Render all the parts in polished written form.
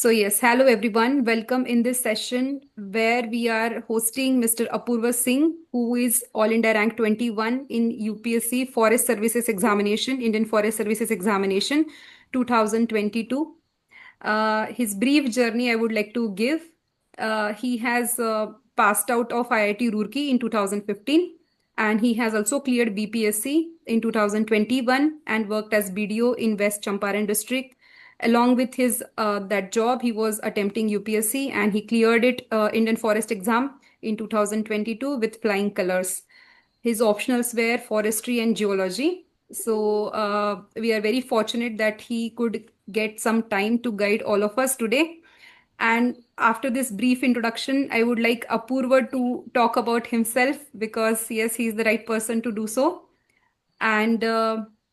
So yes, hello everyone. Welcome in this session where we are hosting Mr. Apurva Singh, who is All India Rank 21 in UPSC Forest Services Examination, Indian Forest Services Examination 2022. His brief journey I would like to give. He has passed out of IIT Roorkee in 2015 and he has also cleared BPSC in 2021 and worked as BDO in West Champaran district. Along with his that job, he was attempting UPSC and he cleared it Indian Forest exam in 2022 with flying colors. His optionals were forestry and geology. So we are very fortunate that he could get some time to guide all of us today. And after this brief introduction, I would like Apurva to talk about himself because, yes, he's the right person to do so. And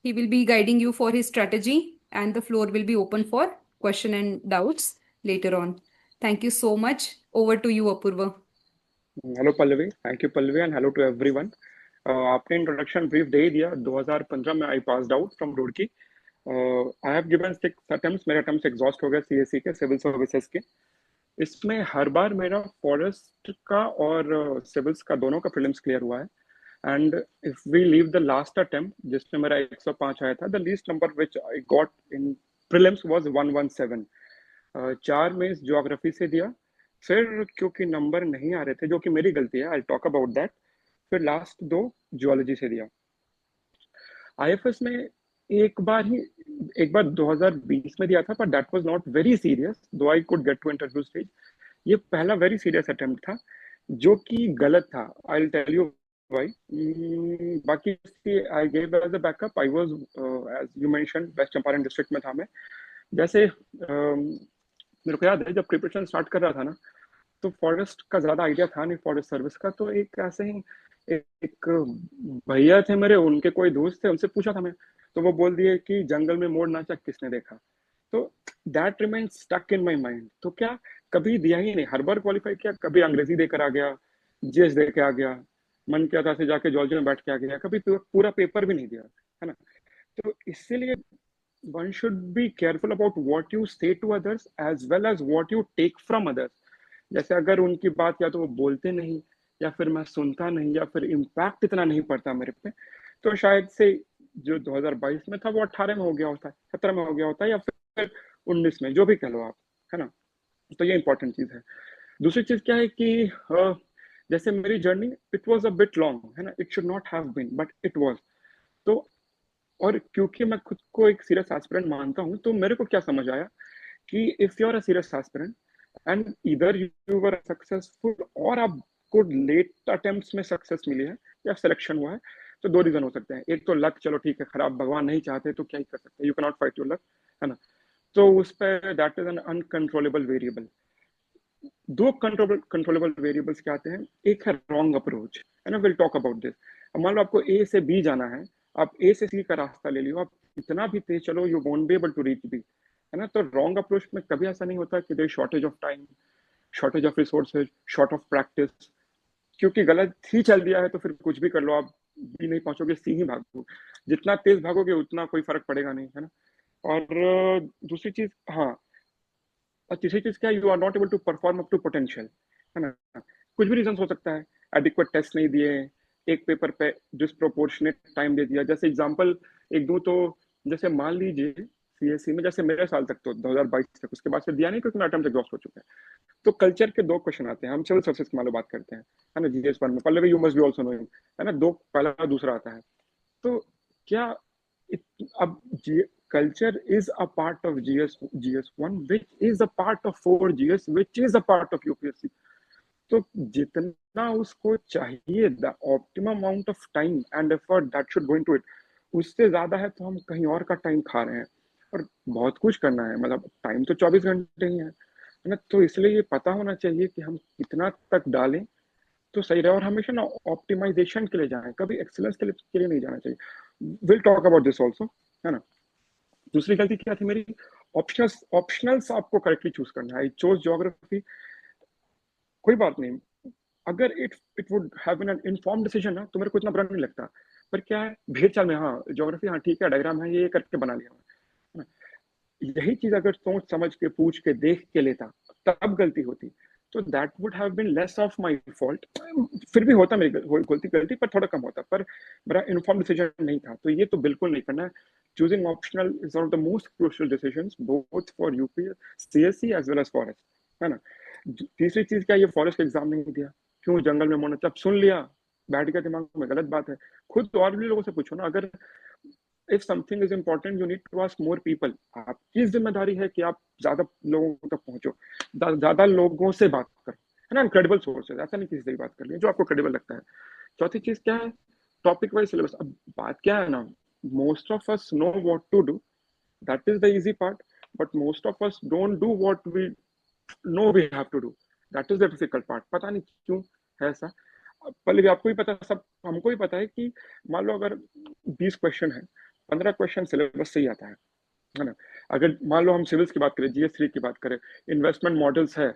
he will be guiding you for his strategy, and the floor will be open for question and doubts later on. Thank you so much. Over to you, Apurva. Hello Pallavi, thank you Pallavi and hello to everyone. आपने introduction brief दे ही दिया। 2015 में I passed out from Roorkee. I have given 6 attempts. मेरे attempts exhaust हो गए CSC के, civil services के। इसमें हर बार मेरा फॉरेस्ट का और सिविल्स का दोनों का प्रीलिम्स क्लियर हुआ है। And if we leave the last attempt जिसमें मेरा 105 आया था, the least number which I got in prelims was 117। 4 में ज्योग्राफी से दिया, फिर क्योंकि नंबर नहीं आ रहे थे, जो कि मेरी गलती है, आई टॉक अबाउट दैट, फिर लास्ट 2 जियोलॉजी से दिया। आईएफएस में एक बार 2020 में दिया था, पर that was not very serious, though I could get to interview stage. ये पहला वेरी सीरियस अटेम्प्ट था जो कि गलत था। I will tell you why. बाकी I gave as a backup. I was, as you mention, west Champaran district में था मैं। जैसे मेरे को याद है, जब प्रिपरेशन स्टार्ट कर रहा था ना, तो फॉरेस्ट का ज्यादा आइडिया था नहीं, फॉरेस्ट सर्विस का। तो एक ऐसे ही एक भैया थे मेरे, उनके कोई दोस्त थे, उनसे पूछा था मैं, तो वो बोल दिए कि जंगल में मोर नाचा किसने देखा। तो that remain stuck in my mind. तो क्या कभी दिया ही नहीं, हर बार क्वालिफाई किया, कभी अंग्रेजी देकर आ गया, जीएस दे के आ गया, मन किया था से जाके जॉर्जी में बैठ के आ गया, कभी पूरा पेपर भी नहीं दिया, है ना। तो इसीलिए one should be careful about what you say to others as well as what you take from others। जैसे अगर उनकी बात या तो वो बोलते नहीं, या फिर मैं सुनता नहीं, या फिर इम्पैक्ट इतना नहीं पड़ता मेरे पे, तो शायद से जो 2022 में था वो 18 में हो गया होता है, 17 में हो गया होता है, या फिर 19 में, जो भी कह लो आप, है ना। तो ये इंपॉर्टेंट चीज है। दूसरी चीज क्या है कि जैसे मेरी journey, it was a bit long, है ना। It should not have been, but it was. तो और क्योंकि मैं खुद को एक सीरियस एस्पिरेंट मानता हूँ, तो मेरे को क्या समझ आया कि if you are a serious aspirant and इधर यू वर सक्सेसफुल, और आपको लेट अटेम्प्ट्स में सक्सेस मिली है या सिलेक्शन हुआ है, तो 2 रीजन हो सकते हैं। एक तो लक, चलो ठीक है, खराब, भगवान नहीं चाहते तो क्या ही कर सकते हैं, you can not fight your luck, है ना। तो उस पर that is an uncontrollable variable. 2 controllable variables क्या आते हैं, एक है रॉन्ग अप्रोच, है ना। Will talk about this. अब मान लो आपको ए से बी जाना है, आप ए से सी का रास्ता ले लियो, आप इतना भी तेज चलो, you won't be able to reach B, है ना। तो रॉन्ग अप्रोच में कभी ऐसा नहीं होता कि there shortage of time, shortage of resources, short of practice. क्योंकि गलत ही चल दिया है तो फिर कुछ भी कर लो, आप बी नहीं पहुंचोगे, सी ही भागो। जितना तेज भागोगे उतना कोई फर्क पड़ेगा नहीं, है ना। और दूसरी चीज, हाँ, और तीसरी चीज क्या, you are not able to perform up to potential, है ना। कुछ भी रीजन हो सकता है, एडिक्वेट टेस्ट नहीं दिए, एक पेपर पे डिस्प्रोपोर्शनेट टाइम दे दिया। जैसे एग्जांपल एक दूं तो, जैसे मान लीजिए सीएससी में, जैसे मेरे साल तक तो 2022 तक, उसके बाद से दिया नहीं क्योंकि अटेम्प्ट एग्जॉस्ट हो चुके हैं। तो कल्चर के 2 क्वेश्चन आते हैं, हम सिविल सर्विसेज की मान लो बात करते हैं, है ना, जीएस 1 में, Pallavi you must be also knowing, है ना। 2, पहला दूसरा आता है। तो क्या अब culture is a part of GS1, which is a part of 4GS, which is a part of UPSC। तो जितना उसको चाहिए, the optimum amount of time and effort that should go into it, उससे ज्यादा है तो हम कहीं और का टाइम खा रहे हैं। और बहुत कुछ करना है, मतलब टाइम तो 24 घंटे ही है ना। तो इसलिए ये पता होना चाहिए कि हम कितना तक डालें तो सही रहे, और हमेशा ना ऑप्टिमाइजेशन के लिए जाएं, कभी एक्सीलेंस के लिए नहीं जाना चाहिए। Will talk about this also, है ना। दूसरी गलती क्या थी मेरी, ऑप्शनल्स आपको करेक्टली चूज करना है। आई चोज ज्योग्राफी, कोई बात नहीं, अगर it it would have been an informed decision ना, तो मेरे को इतना बुरा नहीं लगता। पर क्या है, भेड़ चाल में, हाँ ज्योग्राफी, हाँ ठीक है, डायग्राम है, ये करके बना लिया है ना। यही चीज अगर सोच समझ के पूछ के देख के लेता तब गलती होती, तो that would have been less of my fault. फिर भी होता मेरी गलती गलती पर थोड़ा कम होता, पर मेरा इन्फॉर्म डिसीजन नहीं था। तो ये तो बिल्कुल नहीं करना है। Choosing optional is one of the most crucial decisions both for UP CSC as well as forest, है ना। तीसरी चीज क्या, ये फॉरेस्ट एग्जाम नहीं दिया, क्यों जंगल में मोना, तब सुन लिया बैठ गया दिमाग में, गलत बात है। खुद और भी लोगों से पूछो ना, अगर if something is important you need to ask more people. आपकी जिम्मेदारी है कि आप ज्यादा लोगों तक पहुंचो, ज्यादा लोगों से बात करो, है ना, क्रेडिबल सोर्सेज, ऐसा नहीं किसी से भी बात कर लिया जो आपको क्रेडिबल लगता है। चौथी चीज क्या है, टॉपिक वाइज सिलेबस। अब बात क्या है ना, most of us know what to do, that is the easy part, but most of us don't do what we know we have to do, that is the difficult part. पता नहीं क्यों है ऐसा। पहले भी आपको ही पता, सब हमको ही पता है कि मान लो अगर 20 क्वेश्चन है, 15 क्वेश्चन सिलेबस से ही आता है ना। अगर मान लो हम सिविल्स की बात करें, जीएस 3 की बात करें, इन्वेस्टमेंट मॉडल्स है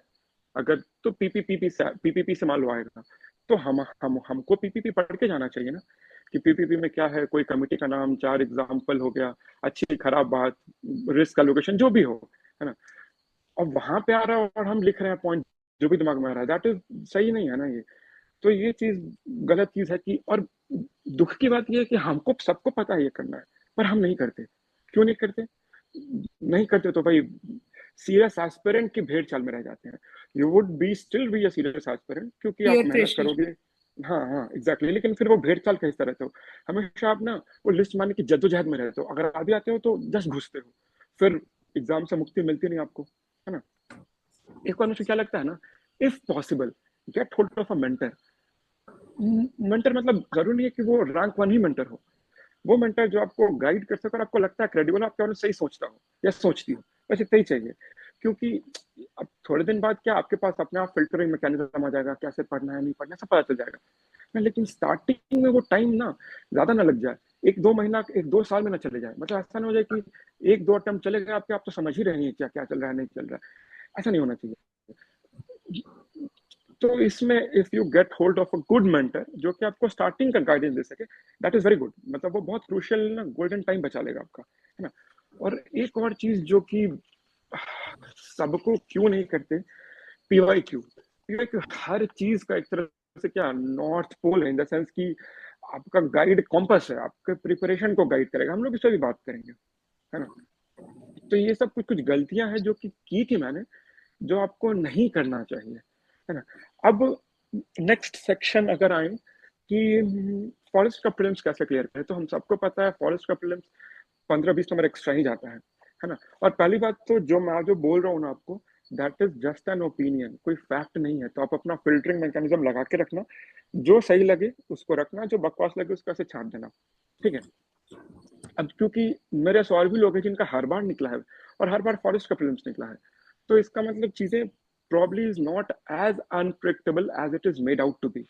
अगर, तो पीपीपी से मान लो आएगा, तो हम हमको पीपीपी पढ़ के जाना चाहिए ना, कि पीपीपी में क्या है, कोई कमिटी का नाम, 4 एग्जाम्पल हो गया, अच्छी खराब बात, रिस्क एलोकेशन जो भी हो, है ना। और वहां पे आ रहा है और हम लिख रहे हैं पॉइंट जो भी दिमाग में आ रहा है, दैट इज सही नहीं है ना ये। तो ये चीज गलत चीज है कि, और दुख की बात ये है कि हमको सबको पता है ये करना है, पर हम नहीं करते। क्यों नहीं करते? नहीं करते तो भाई सीरियस एस्पिरेंट की भेड़ चाल में रह जाते हैं। You would be still be a serious aspirant क्योंकि आप Peer मेहनत pressure. करोगे। हाँ हाँ एग्जैक्टली, लेकिन फिर वो भेड़ चाल का हिस्सा रहते हो। हमेशा आप ना वो लिस्ट मारने की जद्दोजहद में रहते हो, अगर आगे आते हो तो जस्ट घुसते हो, फिर एग्जाम से मुक्ति मिलती नहीं आपको, है ना। एक बार मुझे क्या लगता है ना, if possible get hold of a mentor. Mentor मतलब जरूरी नहीं है कि वो रैंक 1 ही मेंटर हो, वो मेंटर जो आपको गाइड कर सके और आपको लगता है क्रेडिबल, आपके बारे में सही सोचता हो या सोचती हो, बस इतना ही चाहिए। क्योंकि अब थोड़े दिन बाद क्या आपके पास अपने आप फिल्टरिंग मैकेनिज्म आ जाएगा, कैसे पढ़ना है नहीं पढ़ना सब पता चल जाएगा ना। लेकिन स्टार्टिंग में वो टाइम ना ज्यादा ना लग जाए, 1-2 महीना 1-2 साल में ना चले जाए, मतलब ऐसा ना हो जाए कि 1-2 अटेम्प्ट चले गए आपके, आप तो समझ ही रहे हैं क्या क्या चल रहा है नहीं चल रहा है, ऐसा नहीं होना चाहिए। तो इसमें if you get hold of a good mentor जो कि आपको स्टार्टिंग का गाइडेंस दे सके, दैट इज वेरी गुड, मतलब वो बहुत क्रूशियल ना गोल्डन टाइम बचा लेगा आपका, है ना। और एक और चीज जो कि सबको क्यों नहीं करते, पीवाई क्यू हर चीज का एक तरह से क्या नॉर्थ पोल है, इन द सेंस कि आपका गाइड कॉम्पस है, आपके प्रिपरेशन को गाइड करेगा। हम लोग इस पर भी बात करेंगे, है ना। तो ये सब कुछ कुछ गलतियां हैं जो कि की थी मैंने, जो आपको नहीं करना चाहिए, है ना। अब नेक्स्ट सेक्शन अगर आए कि फॉरेस्ट का प्रीलिम्स कैसे क्लियर करें, तो हम सबको पता है फॉरेस्ट का प्रीलिम्स 15-20 नंबर एक्स्ट्रा ही जाता है ना। और पहली बात तो जो मैं जो बोल रहा हूँ ना आपको, that is just an opinion, कोई फैक्ट नहीं है। तो आप अपना फिल्टरिंग मैकेनिज्म लगा के रखना, जो सही लगे उसको रखना, जो बकवास लगे उसको ऐसे छाट देना, ठीक है। अब क्योंकि मेरे से और भी लोग हैं जिनका हर बार निकला है और हर बार फॉरेस्ट का प्रीलिम्स निकला है, तो इसका मतलब चीजें probably is not as unpredictable as it is made out to be,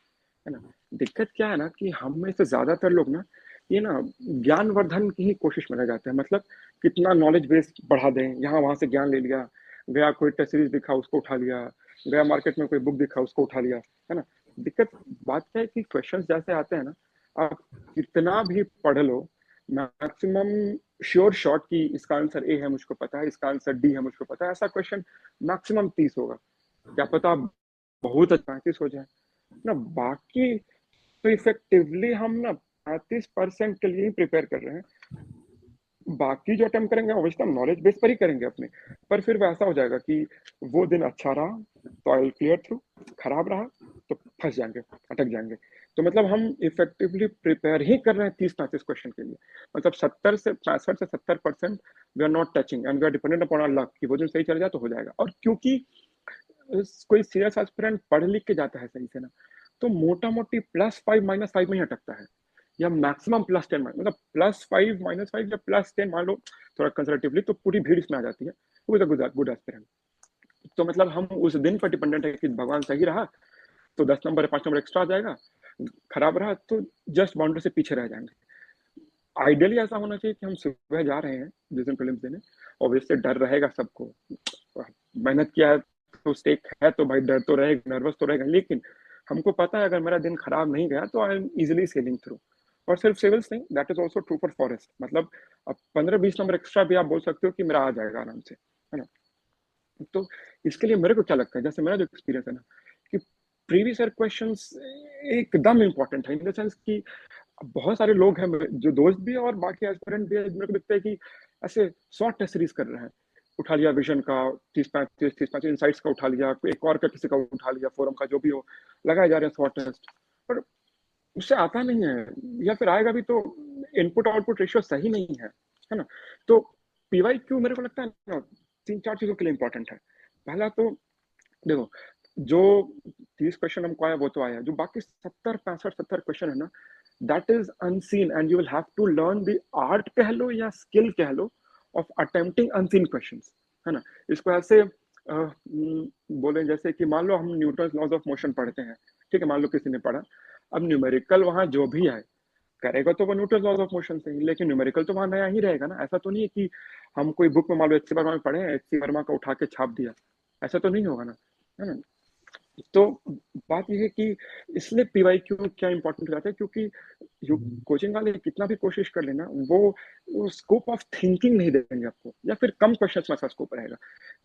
है ना। दिक्कत क्या है ना कि हम में से ज्यादातर लोग ना ये ना ज्ञानवर्धन की ही कोशिश में रह जाते हैं, मतलब कितना नॉलेज बेस बढ़ा दें, यहाँ वहां से ज्ञान ले लिया, गया कोई टेस्ट सीरीज दिखा उसको उठा लिया, गया मार्केट में कोई बुक दिखा उसको उठा लिया, है ना। दिक्कत बात क्या है कि क्वेश्चंस जैसे आते हैं ना, आप कितना भी पढ़ लो, मैक्सिमम श्योर शॉट कि इसका आंसर ए है मुझको पता है, इसका आंसर डी है मुझको पता है, ऐसा क्वेश्चन मैक्सिमम 30 होगा। क्या पता आप बहुत अच्छा 35 हो जाए ना, बाकी तो इफेक्टिवली हम ना 35% के लिए ही प्रिपेयर कर रहे हैं। बाकी जो अटेम्प्ट करेंगे ऑब्वियसली हम नॉलेज बेस पर ही करेंगे अपने, पर फिर वैसा हो जाएगा कि वो दिन अच्छा रहा तो आई विल क्लियर थ्रू, खराब रहा तो फंस जाएंगे, अटक जाएंगे। तो मतलब हम इफेक्टिवली प्रिपेयर ही कर रहे हैं 30-35 क्वेश्चन के लिए, मतलब 65 से 70% we are not touching and we are dependent upon our luck कि वो दिन सही चल जाए तो हो जाएगा। और क्योंकि कोई सीरियस एस्पिरेंट पढ़ लिख के जाता है सही से ना, तो मोटा मोटी +5 -5 में ही अटकता है, या मैक्सिमम +10, मतलब +5 -5 या +10 मान लो थोड़ा कंजर्वेटिवली, तो पूरी भीड़ इसमें आ जाती है, वो इज अ गुड एस्पिरेंट। तो मतलब हम उस दिन पर डिपेंडेंट है कि भगवान सही रहा तो 10 नंबर 5 नंबर एक्स्ट्रा आ जाएगा, खराब रहा तो जस्ट बाउंड्री से पीछे रह जाएंगे। आइडियली ऐसा होना चाहिए कि हम सुबह जा रहे हैं जिस दिन प्रीलिम्स देने, ऑब्वियसली डर रहेगा सबको, मेहनत किया है तो स्टेक है तो भाई डर तो रहेगा, नर्वस तो रहेगा, लेकिन हमको पता है अगर मेरा दिन खराब नहीं गया तो I am easily selling through. और सिर्फ सिविल्स नहीं, that is also true for forest. मतलब अब 15-20 नंबर एक्स्ट्रा भी आप बोल सकते हो कि मेरा आ जाएगा आराम से, है ना। तो इसके लिए मेरे को क्या लगता है, जैसे मेरा जो एक्सपीरियंस है ना, कि प्रीवियस ईयर क्वेश्चंस एकदम इंपॉर्टेंट है, इन द सेंस कि बहुत सारे लोग हैं जो दोस्त भी है और बाकी एस्पिरेंट भी है, मेरे को लगता है कि ऐसे 100 टेस्ट सीरीज कर रहे हैं। उठा लिया विजन का 30-35 इनसाइट्स का उठा लिया, एक और का किसी का उठा लिया, फोरम का जो भी हो, लगाए जा रहे हैं 100 टेस्ट, पर उससे आता नहीं है, या फिर आएगा भी तो इनपुट आउटपुट रेशियो सही नहीं है ना। तो पीवाई क्यू मेरे को लगता है ना 3-4 चीजों के लिए इंपॉर्टेंट है। पहला तो देखो, जो 30 क्वेश्चन हमको आया वो तो आया, जो बाकी 70-65-70 क्वेश्चन है ना, that is unseen and you will have to learn the art कह लो या स्किल कह लो ऑफ अटेम्प्टिंग अनसीन क्वेश्चंस, है ना। इसको ऐसे बोले जैसे कि मान लो हम न्यूटन लॉज ऑफ मोशन पढ़ते हैं, ठीक है, मान लो किसी ने पढ़ा, अब न्यूमेरिकल वहां जो भी है करेगा तो वो न्यूटन लॉज ऑफ मोशन से ही, लेकिन न्यूमेरिकल तो वहां नया ही रहेगा ना। ऐसा तो नहीं है कि हम कोई बुक में मान लो एच सी वर्मा में पढ़े, एच सी वर्मा का उठा के छाप दिया, ऐसा तो नहीं होगा ना, है ना। तो बात यह है कि इसलिए पीवाई क्यू क्या इंपॉर्टेंट हो जाता है, क्योंकि कोचिंग वाले कितना भी कोशिश कर लेना, वो स्कोप ऑफ थिंकिंग नहीं देंगे आपको, या फिर कम क्वेश्चंस में स्कोप रहेगा,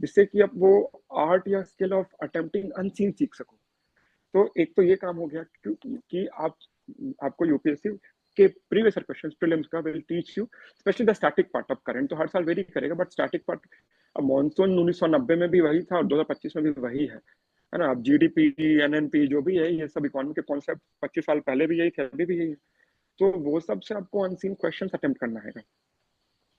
जिससे कि आप वो आर्ट या स्किल ऑफ अटेम्प्टिंग अनसीन सीख सको। तो एक तो ये काम हो गया कि आपको यूपीएससी के प्रीवियस क्वेश्चंस प्रीलिम्स का will teach you specially the static part. Of current तो हर साल वेरी करेगा, बट स्टैटिक पार्ट अब मॉनसून 1990 में भी वही था और 2025 में भी वही है ना। अब जीडीपी एनएनपी जो भी है, ये सब इकोनॉमी के कॉन्सेप्ट 25 साल पहले भी यही थे, अभी भी यही है। तो वो सब से आपको अनसीन क्वेश्चन अटेम्प्ट करना है।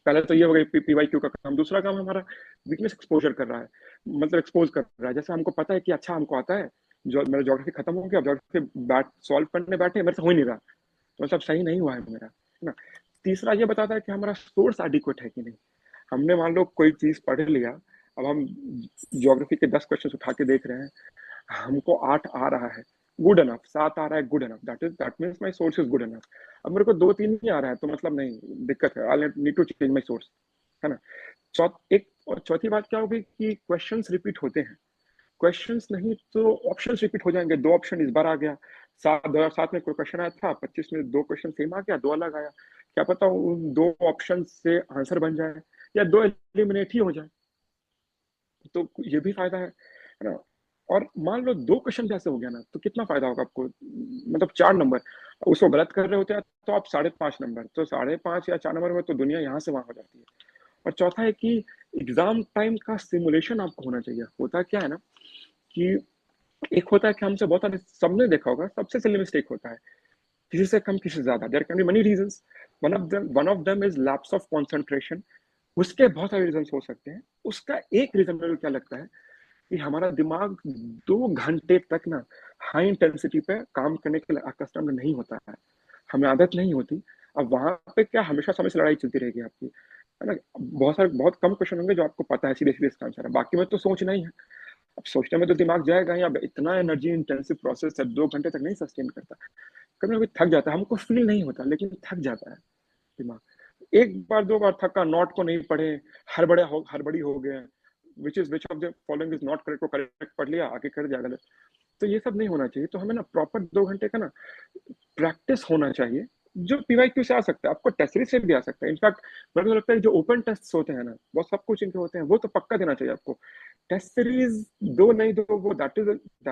पहले तो ये हो गई पीवाई क्यू का काम। दूसरा काम हमारा वीकनेस एक्सपोजर कर रहा है, मतलब एक्सपोज कर रहा है। जैसे हमको पता है कि अच्छा हमको आता है, जो मेरा ज्योग्राफी खत्म हो गया, ज्योग्राफी बैट सॉल्व करने बैठे, मेरे से हो ही नहीं रहा, तो मतलब सही नहीं हुआ है मेरा, है ना। तीसरा ये बताता है कि हमारा सोर्स एडिक्वेट है कि नहीं। हमने मान लो कोई चीज पढ़ लिया, अब हम ज्योग्राफी के 10 क्वेश्चन उठा के देख रहे हैं, हमको 8 आ रहा है, गुड एनफ, 7 आ रहा है, good enough, that means my source is good enough. अब मेरे को 2-3 ही आ रहा है तो मतलब नहीं, दिक्कत है, I need to change my source, है ना। चौथी बात क्या होगी कि क्वेश्चंस रिपीट होते हैं। क्वेश्चंस नहीं तो ऑप्शंस रिपीट हो जाएंगे। 2 ऑप्शन इस बार आ गया, 2007 में कोई क्वेश्चन आया था, 25 में 2 क्वेश्चन सेम आ गया, 2 अलग आया, क्या पता उन 2 ऑप्शन से आंसर बन जाए या 2 एलिमिनेट ही हो जाए, तो ये भी फायदा है ना। और मान लो 2 क्वेश्चन जैसे हो गया ना, तो कितना फायदा होगा आपको, मतलब 4 नंबर उसको गलत कर रहे होते हैं तो आप 5.5 नंबर, तो 5.5 या 4 नंबर में तो दुनिया यहाँ से वहां हो जाती है। और चौथा है कि एग्जाम टाइम का सिमुलेशन आपको होना चाहिए। होता क्या है ना कि एक होता है कि हमसे बहुत सारे, सबने देखा होगा, सबसे सिली मिस्टेक होता है, किसी से कम किसी से ज्यादा। There can be many reasons, one of them is lapse of concentration. उसके बहुत सारे रीजंस हो सकते हैं। उसका एक रीजन मेरे को क्या लगता है कि हमारा दिमाग 2 घंटे तक ना हाई इंटेंसिटी पे काम करने के लिए अकस्टम्ड नहीं होता है, हमें आदत नहीं होती। अब वहां पे क्या हमेशा समय से लड़ाई चलती रहेगी आपकी, है ना। बहुत कम क्वेश्चन होंगे जो आपको पता है सीधे सीधे इसका आंसर है, बाकी में तो सोचना ही है। अब सोचने में तो दिमाग जाएगा ही, अब इतना एनर्जी इंटेंसिव प्रोसेस है, 2 घंटे तक नहीं सस्टेन करता, कभी कभी थक जाता है, हमको फील नहीं होता लेकिन थक जाता है दिमाग। एक बार 2 बार थका, नोट को नहीं पढ़े, हड़बड़ी हो गए, which of the following is not correct, को करेक्ट पढ़ लिया, आगे कर दिया गलत। तो ये सब नहीं होना चाहिए। तो हमें ना प्रॉपर 2 घंटे का ना प्रैक्टिस होना चाहिए, जो पीवाईक्यू से आ सकता है, आपको टेस्ट सीरीज से भी आ सकता है। इनफैक्ट मेरे को लगता है जो ओपन टेस्ट होते हैं ना, वो सब कुछ इनके होते हैं, वो तो पक्का देना चाहिए आपको। टेस्ट सीरीज दो नहीं दो, वो दैट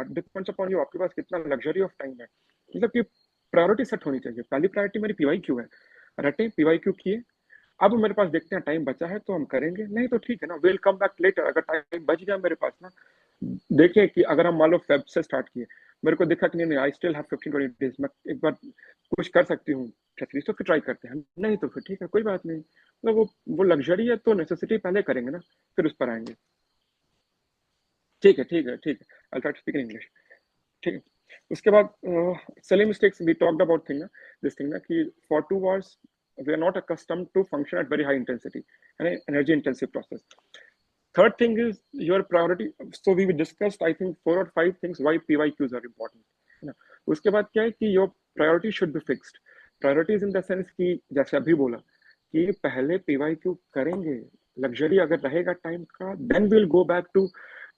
डिपेंड्स अपॉन यू, आपके पास कितना लग्जरी ऑफ टाइम है। मतलब कि प्रायोरिटी सेट होनी चाहिए। पहली प्रायोरिटी मेरी पीवाईक्यू है, रटे पीवाईक्यू किए, अब मेरे पास देखते हैं टाइम बचा है तो हम करेंगे, नहीं तो ठीक है ना, विल कम बैक लेटर। अगर टाइम बच गया मेरे पास ना, देखें कि अगर हम मान लो फेब से स्टार्ट किए, मेरे को दिखा कि नहीं आई स्टिल हैव 15-20 डेज, मैं एक बार कुछ कर सकती हूँ, तो फिर ट्राई करते हैं, नहीं तो फिर ठीक है, कोई बात नहीं। मतलब वो लग्जरी है तो नेसेसिटी पहले करेंगे ना, फिर उस पर आएंगे। ठीक है, ठीक है, ठीक है, I try to speak in English. ठीक है, उसके बाद silly mistakes we talked about thing ना, दिस थिंग ना कि for 2 hours we are not accustomed to function at very high intensity and energy intensive process. Third thing is your priority. So we discussed I think 4 or 5 things why PYQs are important, है ना। उसके बाद क्या है कि your priority should be fixed. Priorities in the sense कि जैसे अभी बोला कि पहले PYQ करेंगे, लग्जरी अगर रहेगा टाइम का, then we'll go back to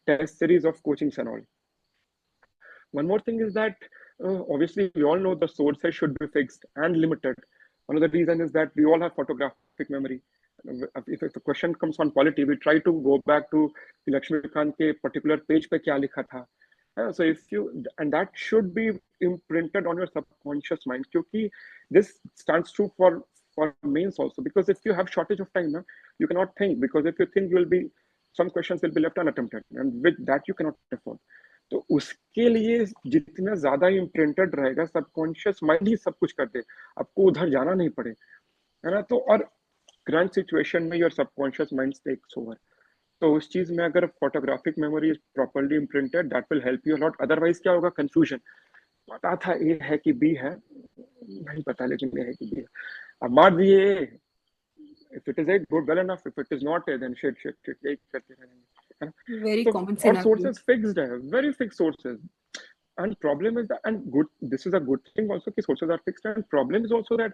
test series of coachings and all. One more thing is that Obviously, we all know the sources should be fixed and limited. One of the reasons is that we all have photographic memory. If a question comes on polity, we try to go back to Lakshmikant ke particular page pe kya likha tha. So if you, and that should be imprinted on your subconscious mind, because this stands true for mains also. Because if you have shortage of time, you cannot think. Because if you think, you will be, some questions will be left unattempted, and with that you cannot afford. तो उसके लिए जितना ज्यादा imprinted रहेगा, subconscious mind ही सब कुछ कर दे, आपको उधर जाना नहीं पड़े, है ना. तो और करंट सिचुएशन में your subconscious mind takes over. तो उस चीज में अगर photographic memory is properly imprinted, that will help you lot. Otherwise क्या होगा, कंफ्यूजन. पता था ए है कि बी है, नहीं पता लेकिन ए है कि बी है, अब मार दिए. If it is A, good, well enough. If it is not A, then shit, यही करते रहेंगे. Very So common और scenario. sources fixed है, very fixed sources. And problem is that, and good, this is a good thing also, कि sources are fixed. And problem is also that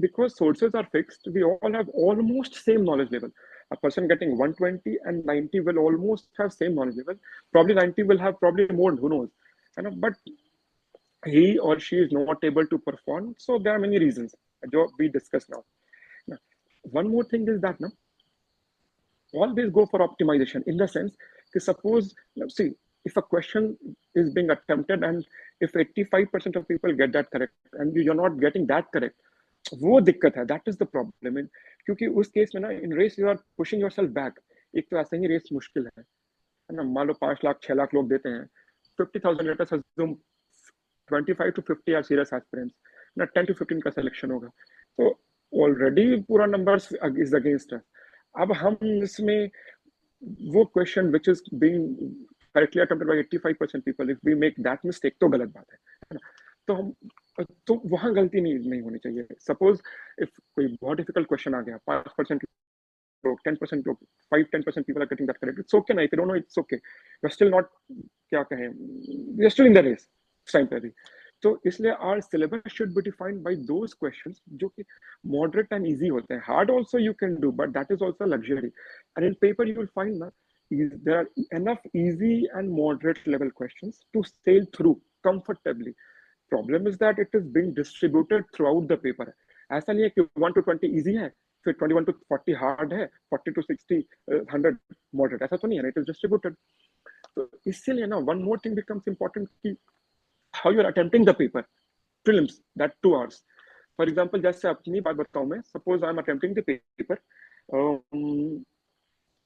because sources are fixed, we all have almost same knowledge level. A person getting 120 and 90 will almost have same knowledge level. Probably 90 will have probably more, who knows. But he or she is not able to perform. So there are many reasons that we discuss now. One more thing is that always go for optimization, in the sense that suppose, see, if a question is being attempted and if 85% of people get that correct and you're not getting that correct, वो दिक्कत है. That is the problem. क्योंकि उस case में ना, in race you are pushing yourself back. एक तो ऐसे ही रेस मुश्किल है ना. मान लो 5 लाख 6 लाख लोग देते हैं, 50,000 let us assume 25 to 50 are serious aspirants ना, 10 to 15 का सिलेक्शन होगा. तो ऑलरेडी पूरा नंबर्स इज अगेंस्ट us. अब हम इसमें वो question which is being correctly attempted by 85% people, if we make that mistake तो गलत बात है ना. तो हम, तो वहां गलती नहीं होनी चाहिए. सपोज इफ कोई बहुत डिफिकल्ट क्वेश्चन आ गया, 5% लोग, 10% लोग, 5-10% people are getting that correct, it's okay ना. if you don't know, it's okay, you're still not, क्या कहें, you're still in the race इस टाइम पे भी. तो इसलिए our syllabus should be defined by those questions जो कि moderate and easy होते हैं. Hard also you can do, but that is also a luxury. And in paper you will find that there are enough easy and moderate level questions to sail through comfortably. Problem is that it is being distributed throughout the paper. ऐसा नहीं है कि 1 to 20 easy है, फिर 21 to 40 hard है, 40 to 60 100 moderate. ऐसा तो नहीं है. It is distributed. तो इसीलिए ना, one more thing becomes important कि how you are attempting the paper, prelims, that 2 hours. For example, जैसे अपनी बात बताऊं मैं, suppose I am attempting the paper.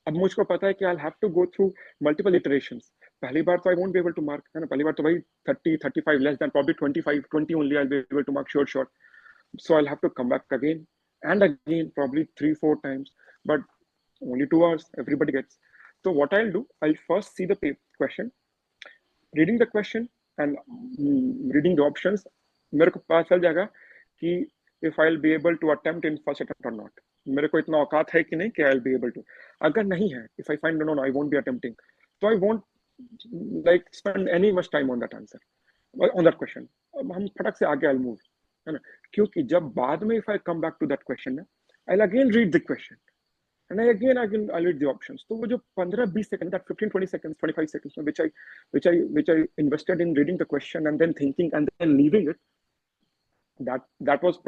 अब मुझको पता है कि I'll have to go through multiple iterations. पहली बार तो I won't be able to mark, है ना. पहली बार तो भाई 30, 35, less than probably 25, 20 only I'll be able to mark sure. So I'll have to come back again and again, probably 3-4 times, but only 2 hours, everybody gets. So what I'll do, I'll first see the question, reading the question and reading the options. मेरे को पता चल जाएगा कि if I'll be able to attempt in first attempt or not. मेरे को इतना औकात है कि नहीं कि I'll be able to. अगर नहीं है, if I find no, I won't be attempting, so I won't like spend any much time on that answer, on that question. हम फटक से आगे I'll move, है ना. क्योंकि जब बाद में if I come back to that question, I'll again read the question and I'll read the options. तो वो जो 15-20 seconds, that 15-20 seconds, 25 seconds, which I invested in reading the question and then thinking and then leaving it, that was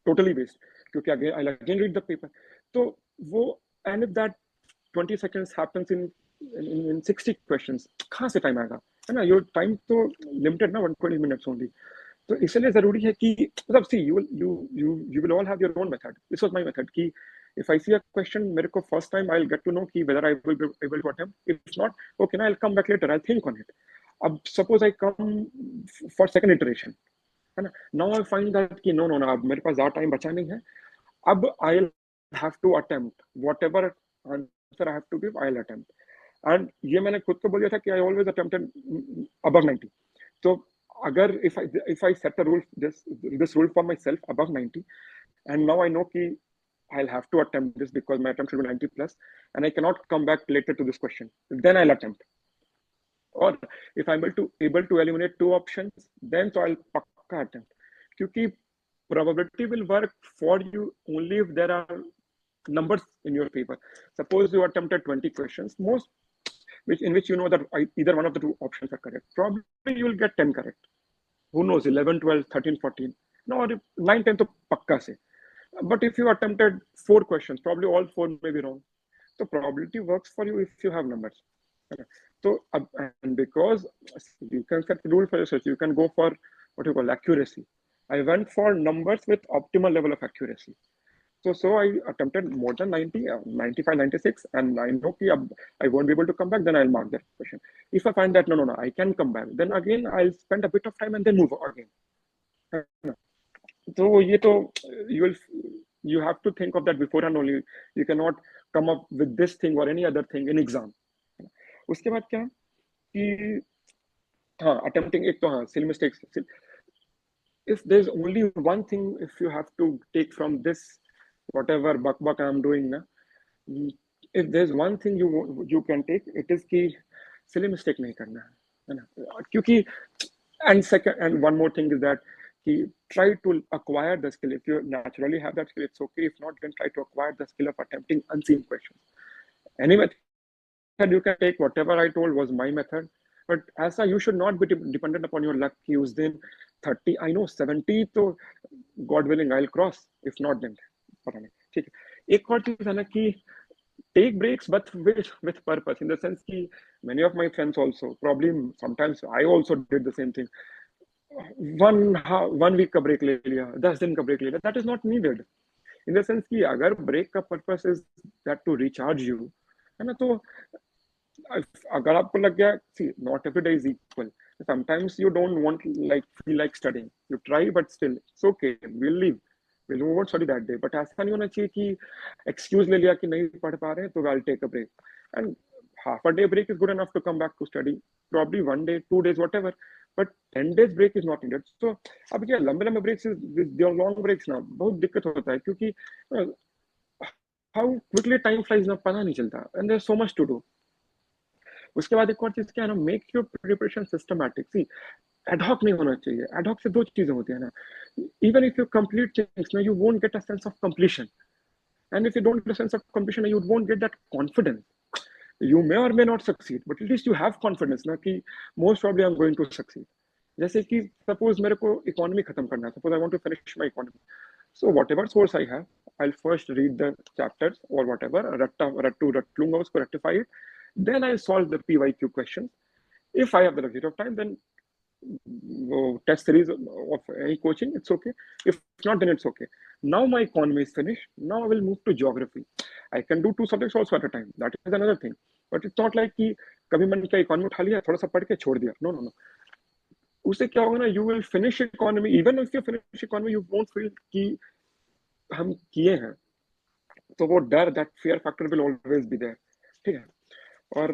totally waste. क्योंकि I'll again read the paper. तो वो, and if that 20 seconds happens in 60 questions, कहाँ से time आएगा, है ना. Your time तो limited ना, 120 minutes only. तो इसलिए जरूरी है कि मतलब see, you will all have your own method. This was my method कि if I see a question, मेरे को first time I'll get to know कि whether I will be able to attempt. If not, okay, now I'll come back later, I'll think on it. अब suppose I come for second iteration, है ना. Now I find that कि no, अब मेरे पास ज़्यादा time बचा नहीं है. अब I'll have to attempt whatever answer I have to give, I'll attempt. And ये मैंने खुद को बोल दिया था कि I always attempted above 90. So अगर if I set a rule, this rule for myself above 90, and now I know कि I'll have to attempt this because my attempt should be 90 plus, and I cannot come back later to this question, then I'll attempt. Or if I'm able to eliminate 2 options, then so I'll पक्का attempt. क्योंकि probability will work for you only if there are numbers in your favor. Suppose you attempted 20 questions, in which you know that either one of the 2 options are correct. Probably you will get 10 correct. who knows 11 12 13 14 no, or 9 10 तो पक्का से. But if you attempted 4 questions, probably all 4 may be wrong. So probability works for you if you have numbers. So and because you can set the rule for yourself, you can go for what you call accuracy. I went for numbers with optimal level of accuracy. So I attempted more than 90, 95, 96, and I know I won't be able to come back, then I'll mark that question. If I find that no, I can come back, then again I'll spend a bit of time and then move again. So you have to think of that beforehand only. You cannot come up with this thing or any other thing in exam. उसके बाद क्या कि हाँ attempting एक तो हाँ silly mistakes. If there's only one thing, if you have to take from this whatever buck I'm doing ना, if there's one thing you can take, it is कि silly mistake नहीं करना है ना, क्योंकि and one more thing is that try to acquire the skill. If you naturally have that skill, it's okay. If not, then try to acquire the skill of attempting unseen questions. Any method you can take, whatever I told was my method. But as you should not be dependent upon your luck. Use then 30, I know 70, so God willing, I'll cross. If not, then पता नहीं. ठीक है. एक और चीज है ना कि take breaks, but with purpose. In the sense कि many of my friends also, probably sometimes I also did the same thing. one week का break ले लिया, 10 दिन का break ले लिया. That is not needed. In the sense कि अगर break का purpose is that to recharge you, है ना, तो अगर आपको लग गया, see, not every day is equal. Sometimes you don't feel like studying. You try, but still, it's okay. We'll leave. We won't study that day. But ऐसा नहीं होना चाहिए कि excuse ले लिया कि नहीं पढ़ पा रहे, तो I'll take a break. And half a day break is good enough to come back to study. Probably 1 day, 2 days, whatever. But 10 days break is not needed. So अब क्या लंबे breaks, long breaks ना बहुत दिक्कत होता है, क्योंकि how quickly time flies ना पता नहीं चलता. And there's so much to do. उसके बाद एक और चीज क्या है ना, make your preparation systematic. See ad hoc नहीं होना चाहिए. एडहॉक से दो चीजें होती है ना, even if you complete things ना, you won't get a sense of completion. And if you don't get a sense of completion, you won't get that confidence. You may or may not succeed, but at least you have confidence ना कि most probably I'm going to succeed. जैसे कि suppose मेरे को economy खत्म करना है, suppose I want to finish my economy. So whatever source I have, I'll first read the chapters or whatever, रट लूंगा उसको, rectify it. Then I'll solve the PYQ questions. If I have the luxury of time, then test series of any coaching, it's okay. If not, then it's okay. Now my economy is finished. Now I will move to geography. I can do 2 subjects also at a time. That is another thing. But it's not like कि कभी मैंने क्या economy उठा लिया, थोड़ा सा पढ़ के छोड़ दिया. No. उससे क्या होगा ना, you will finish economy. Even if you finish economy, you won't feel कि हम किए हैं. तो वो डर, that fear factor will always be there. ठीक है. और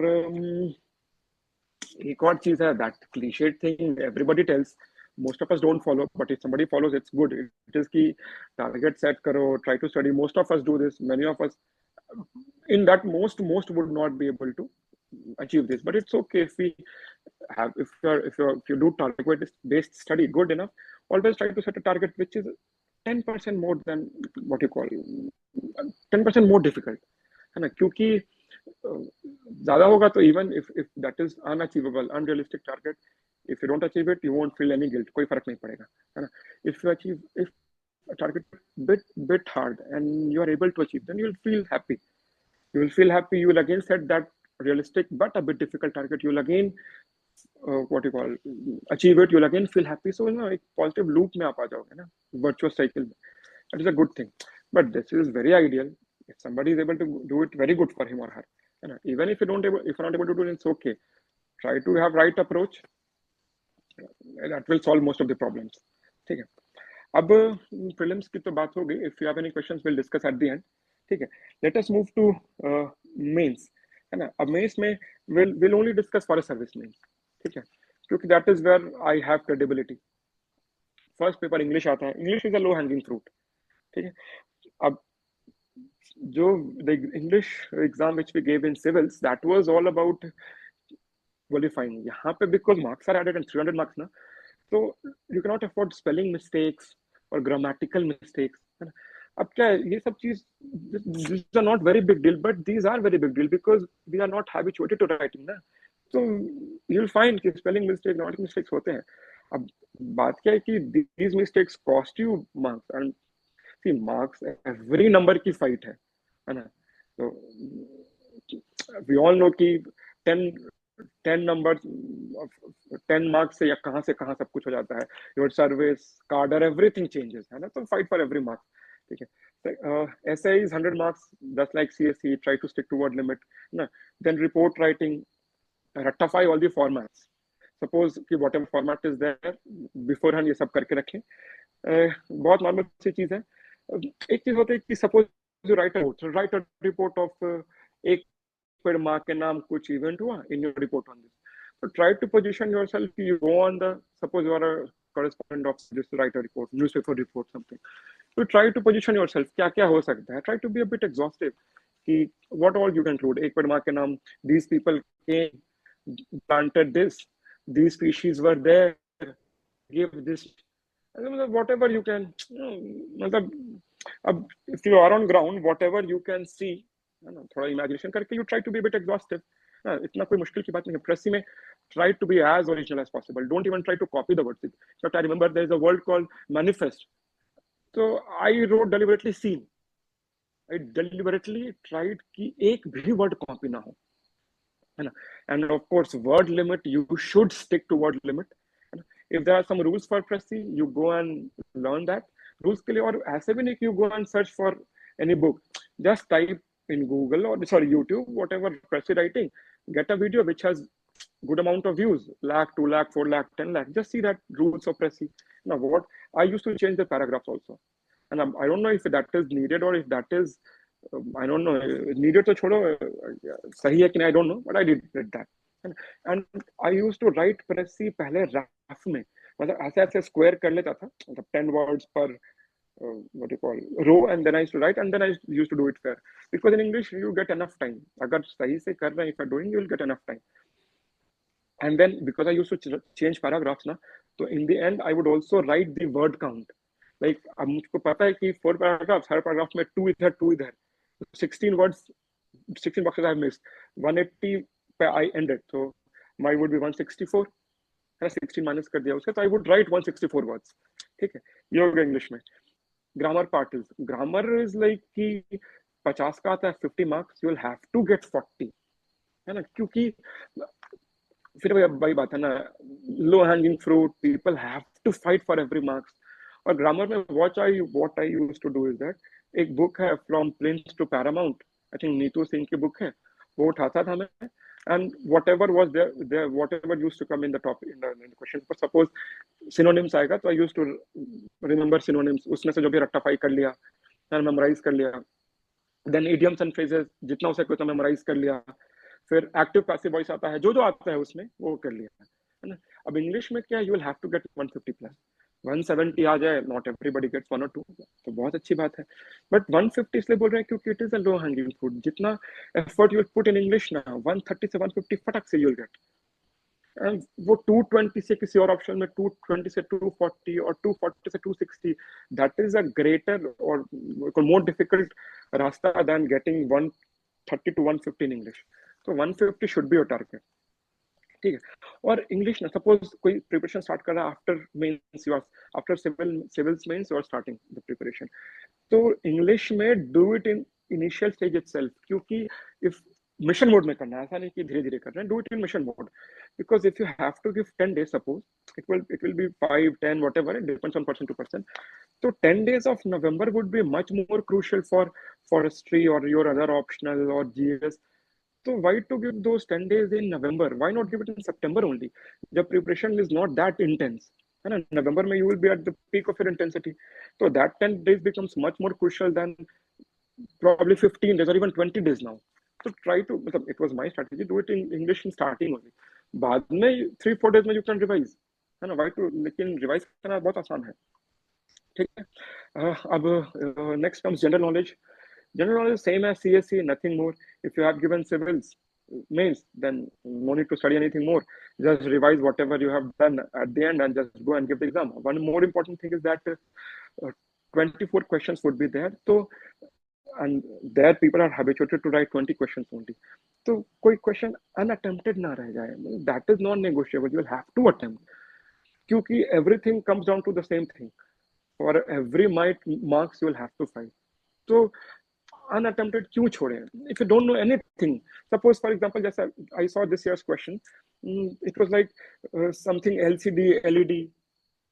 एक और चीज है, that cliched thing everybody tells, most of us don't follow, but if somebody follows, it's good. It is कि target set करो, try to study. Most of us do this. Many of us, in that most would not be able to achieve this, but it's okay if we have, if you do target based study good enough, always try to set a target which is 10% more than what you call 10% more difficult, है ना, क्योंकि ज्यादा होगा तो even if that is unachievable, unrealistic target, if you don't achieve it, you won't feel any guilt. कोई फर्क नहीं पड़ेगा, है ना. If you achieve, if a target bit hard and you are able to achieve, then you will feel happy. You will feel happy. You will again set that realistic but a bit difficult target. You will again what you call achieve it. You will again feel happy. So एक positive loop में आप आ जाओगे ना, virtuous cycle. That is a good thing. But this is very ideal. If somebody is able to do it, very good for him or her. Even if you're not able to do it, it's okay. Try to have right approach. That will solve most of the problems. ठीक है. अब prelims की तो बात हो गई. If you have any questions, we'll discuss at the end. ठीक है. Let us move to mains. है ना. अब mains में we'll only discuss forest service mains. ठीक है. क्योंकि that is where I have credibility. First paper English आता है. English is a low hanging fruit. ठीक है. अब जो the English exam which we gave in civils, that was all about qualifying. यहाँ पे because marks are added and 300 marks ना, so you cannot afford spelling mistakes or grammatical mistakes. अब क्या है, ये सब चीज, these are not very big deal, but these are very big deal because we are not habituated to writing ना. So you'll find कि spelling mistakes, grammatical mistakes होते हैं. अब बात क्या है कि these mistakes cost you marks, and see marks every number की fight है ना? तो we all know कि 10 10 नंबर 10 मार्क्स से या कहाँ सब कुछ हो जाता है, योर सर्विस कार्ड और एवरीथिंग चेंजेस, है ना? तो फाइट फॉर एवरी मार्क, ठीक है? ऐसे is 100 marks, 10 like CSC, try to stick to word limit, ना? Then report writing, rectify all the formats. Suppose कि whatever format is there beforehand ये सब करके रखें। बहुत नॉर्मल सी चीज है। एक चीज होती है कि suppose you right a report of एक पेड़ माँ के नाम कुछ इवेंट हुआ in your report on this, so try to position yourself, you go on the, suppose you are a correspondent of this, write a report, newspaper report, something, so try to position yourself क्या क्या हो सकता है, try to be a bit exhaustive कि what all you can include, एक पेड़ माँ के नाम, these people came, planted this, these species were there, give this, whatever you can, मतलब अब if you are on ground, whatever you can see, है ना, थोड़ा imagination करके you try to be a bit exhaustive, ना, इतना कोई मुश्किल की बात नहीं है। प्रेसी में try to be as original as possible, don't even try to copy the words. So I remember there is a word called manifest, so I wrote deliberately scene, I deliberately tried कि एक भी word copy ना हो, है ना? And of course word limit, you should stick to word limit, है ना? If there are some rules for Prezi, you go and learn that rules के लिए, और ऐसे भी नहीं कि you go and search for any book, just type in Google or sorry YouTube whatever Prezi writing, get a video which has good amount of views, lakh, 2 lakh, 4 lakh, 10 lakh, just see that rules of Prezi. Now what I used to change the paragraphs also, and I don't know if that is needed or if that is I don't know, needed तो छोड़ो, सही है कि नहीं I don't know, but I did that. And I used to write Prezi पहले rough में, मतलब ऐसे ऐसे स्क्वायर कर लेता था, मतलब 10 words per what you call row, and then I used to write, and then I used to do it fair, because in English you get enough time, अगर सही से कर रहे हैं, if you're doing, you will get enough time. And then because I used to change paragraphs ना, तो in the end I would also write the word count, like अब मुझको पता है कि 4 paragraphs, हर paragraph में 2 इधर 16 words, 16 boxes I have missed, 180 पे I ended, so my would be 164, है 16 माइनस कर दिया उसका, तो I would write 164 words, ठीक है? ये हो गया इंग्लिश में। ग्रामर पार्ट इज लाइक कि 50 का आता है 50 marks, you will have to get 40, है ना? क्योंकि फिर वही बात है ना, low hanging fruit, people have to fight for every marks. और ग्रामर में what I used to do is that, एक बुक है from prince to Paramount, I think Neetu Singh की बुक है, वो उठाता था मैं, and whatever was there whatever used to come in the top in the question, but suppose synonyms आएगा तो I used to remember synonyms, उसमें से जो भी रट्टाफाई कर लिया, मेमोराइज कर लिया, देन idioms and phrases जितना हो सके उतना मेमोराइज कर लिया, फिर एक्टिव पैसिव वॉइस आता है, जो जो आता है उसमें वो कर लिया, है ना? अब इंग्लिश में क्या, you will have to get 150 plus, 170 आ जाए, नॉट एवरीबॉडी गेट्स 1 और 2, तो बहुत अच्छी बात है, बट 150 इसलिए बोल रहे हैं क्योंकि it is a low hanging fruit, जितना effort you will put in English ना, 130 से 150 फटक से यू विल गेट, वो 220 से किसी और ऑप्शन में 220 से 240 और 240 से 260, दैट इज अ ग्रेटर और मोर डिफिकल्ट रास्ता then getting 130 to 150 in English, तो 150 शुड बी योर टारगेट, ठीक है? और इंग्लिश ना, सपोज कोई प्रिपरेशन स्टार्ट कर रहा है after mains, you are after civils mains you are starting the preparation, तो इंग्लिश में do it in initial stage itself, क्योंकि इफ मिशन मोड में करना है, ऐसा नहीं कि धीरे धीरे कर रहे हैं, do it in mission mode, because if you have to give 10 days, suppose it will be 5 10 whatever, it depends on person to person, so 10 days of November would be much more crucial for forestry or your other optional or GS, so why to give those 10 days in November, why not give it in September only, the preparation is not that intense, and in November you will be at the peak of your intensity, so that 10 days becomes much more crucial than probably 15 days or even 20 days now. So try to, it was my strategy, do it in English in starting only, बाद में 3-4 days में you can revise, है ना? why to, लेकिन revise करना बहुत आसान है, ठीक है? अब next comes general knowledge. General knowledge same as CSC, nothing more. If you have given civils mains, then no need to study anything more, just revise whatever you have done at the end and just go and give the exam. One more important thing is that 24 questions would be there, so and there people are habituated to write 20 questions only, so कोई question unattempted ना रह जाए, that is non negotiable, you will have to attempt, क्योंकि everything comes down to the same thing. For every marks you will have to fight. तो unattempted क्यों छोड़े? If you don't know anything, suppose for example, जैसा I saw this year's question, it was like something LCD, LED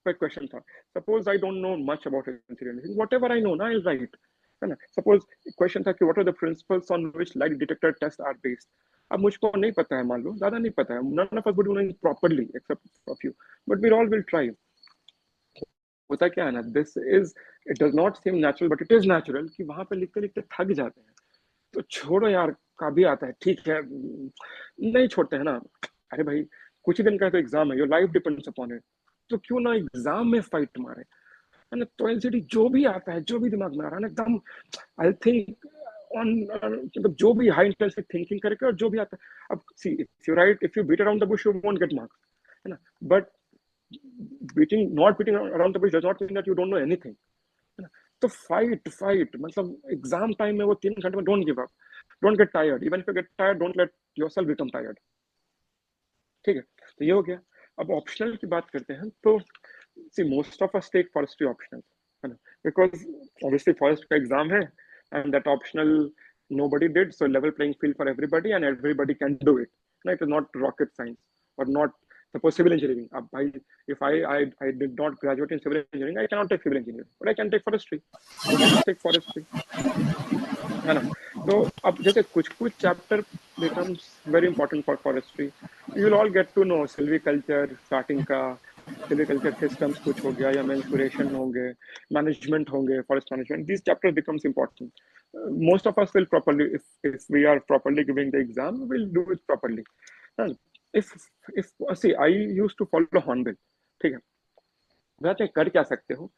का question था. Suppose I don't know much about LCD, anything. Whatever I know, ना I'll write. है ना? Suppose question था कि what are the principles on which light detector tests are based. अब मुझको नहीं पता है, मान लो ज्यादा नहीं पता है. None of us would know it properly except a few, but we all will try. होता क्या है ना, this is, it does not seem natural but it is natural कि वहां पे लिखते लिखते थक जाते हैं. तो छोड़ो यार, का भी आता है, ठीक है, नहीं छोड़ते हैं ना. अरे भाई, कुछ ही दिन का तो एग्जाम है, your life depends upon it. तो क्यों ना एग्जाम में फाइट मारे, है ना. तो एलसीडी जो भी आता है, जो भी दिमाग में आ रहा है ना, एकदम आई थिंक ऑन, मतलब जो भी हाई इंटेंसिव थिंकिंग करके, और जो भी आता है. अब see, if you write, if you beat around the bush, you won't get marks, है ना. But not beating around the bush does not mean that you don't know anything. तो फाइट मतलब एग्जाम टाइम में वो 3 घंटे में, don't give up, don't get tired. Even if you get tired, don't let yourself become tired. ठीक है, तो ये हो गया. अब ऑप्शनल की बात करते हैं. तो see, most of us take forestry optional, है ना, बिकॉज ऑब्वियसली फॉरेस्ट का एग्जाम है, and that optional nobody did, so level playing field for everybody and everybody can do it. No, it is not rocket science, or not suppose civil engineering. If I did not graduate in civil engineering, I cannot take civil engineering, but I can take forestry. So let us take forestry, है ना. तो अब जैसे कुछ कुछ chapter becomes very important for forestry. You will all get to know silviculture starting का, silviculture systems कुछ हो गया, या mensuration होंगे, management होंगे, forest management. These chapters becomes important. Most of us will properly, if we are properly giving the exam, we'll do it properly. And if see, I used to follow Hornbill. ठीक है, वैसे कर क्या सकते हो.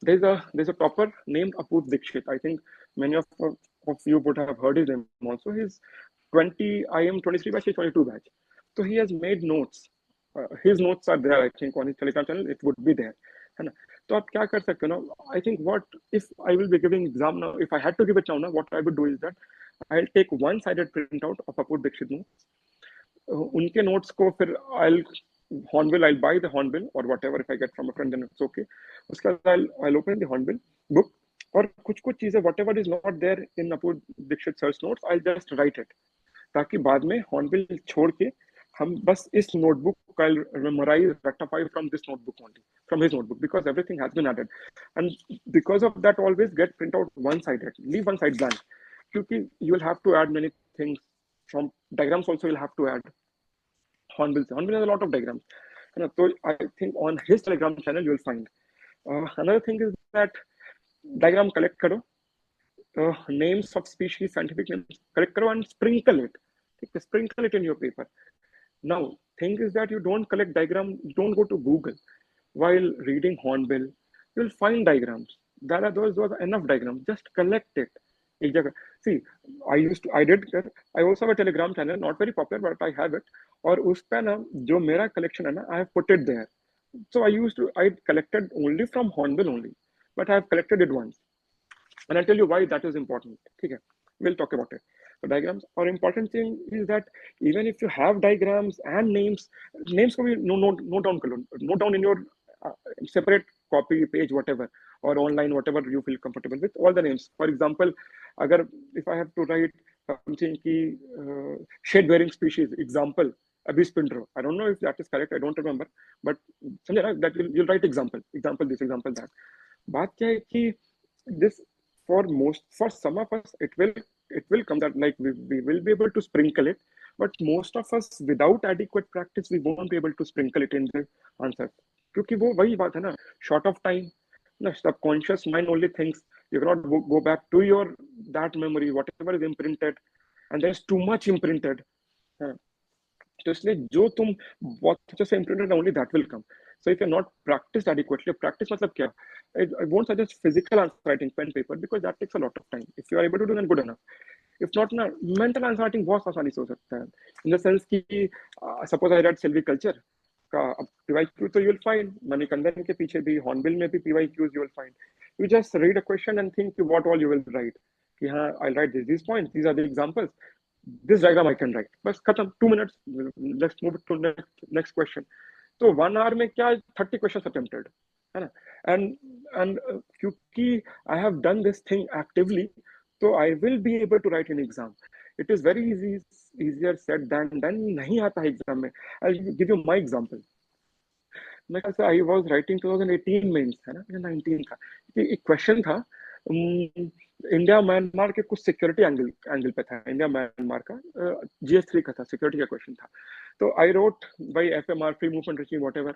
There's a topper named Apurva Dikshit. I think many of you would have heard his name also. He's 20, I am 23 batch, he's 22 batch. So he has made notes. His notes are there, I think, on his Telegram channel. It would be there, है ना. तो आप क्या कर सकते हो ना. I think what if I will be giving exam now, if I had to give it now, what I would do is that I'll take one-sided printout of Apurva Dikshit notes. उनके notes को फिर I'll buy the Hornbill or whatever. If I get from a friend, then it's okay. उसके बाद I'll open the Hornbill book, और कुछ कुछ चीजें whatever is not there in Apurva Dikshit sir's notes, I'll just write it, ताकि बाद में Hornbill छोड़ के हम बस इस notebook को I'll memorize, rectify from this notebook only, from his notebook, because everything has been added. And because of that, always get print out one-sided, leave one side blank, क्योंकि you will have to add many things. From diagrams also you'll have to add. Hornbill has a lot of diagrams. So I think on his Telegram channel you will find. Another thing is that diagram collect karo, names of species, scientific names collect karo, and sprinkle it. Sprinkle it in your paper. Now, thing is that you don't collect diagram, don't go to Google while reading Hornbill. You'll find diagrams. There are those enough diagrams. Just collect it. See, I also have a Telegram channel, not very popular, but I have it. और उस पे ना जो मेरा collection है ना, I have put it there. So I collected only from Hornbill only, but I have collected it once. And I'll tell you why that is important. Okay, we'll talk about it. So diagrams, or important thing is that even if you have diagrams and names को भी note down करो, note down in your separate copy page, whatever, or online, whatever you feel comfortable with, all the names. For example, अगर if I have to write something की shade bearing species example, Abyss Spindro. I don't know if that is correct. I don't remember, but समझे ना, that you'll write example this, example that. बात क्या है कि this for some of us it will come that like we will be able to sprinkle it, but most of us without adequate practice we won't be able to sprinkle it in the answer, क्योंकि वो वही बात है ना, short of time, the subconscious mind only thinks. You cannot go back to your that memory, whatever is imprinted, and there's too much imprinted. तो इसलिए जो तुम बहुत अच्छे से imprinted, only that will come. So if you're not practiced adequately, practice मतलब क्या? I won't suggest physical answer writing, pen paper, because that takes a lot of time. If you are able to do, then good enough. If not, ना mental answer writing बहुत आसानी से हो सकता है. In the sense कि suppose I read silviculture का PYQ, तो you'll find मणिकंदन के पीछे भी, Hornbill में भी PYQs you will find. You just read a question and think what all you will write. कि हाँ, I'll write these points. These are the examples. This diagram I can write. बस खत्म, 2 minutes. Let's move to next question. तो 1 hour में क्या 30 question attempted, है ना. And क्योंकि I have done this thing actively, तो I will be able to write in exam. It is very easy, easier said than done. नहीं आता है एग्जाम में. I give you my example. मैं ख्याल से आई वाज राइटिंग 2018 में है ना, या 19 था. एक क्वेश्चन था, इंडिया म्यांमार के कुछ सिक्योरिटी एंगल पे था. इंडिया म्यांमार का GS3 का था, सिक्योरिटी का क्वेश्चन था. तो I wrote by FMR, free movement regime, whatever.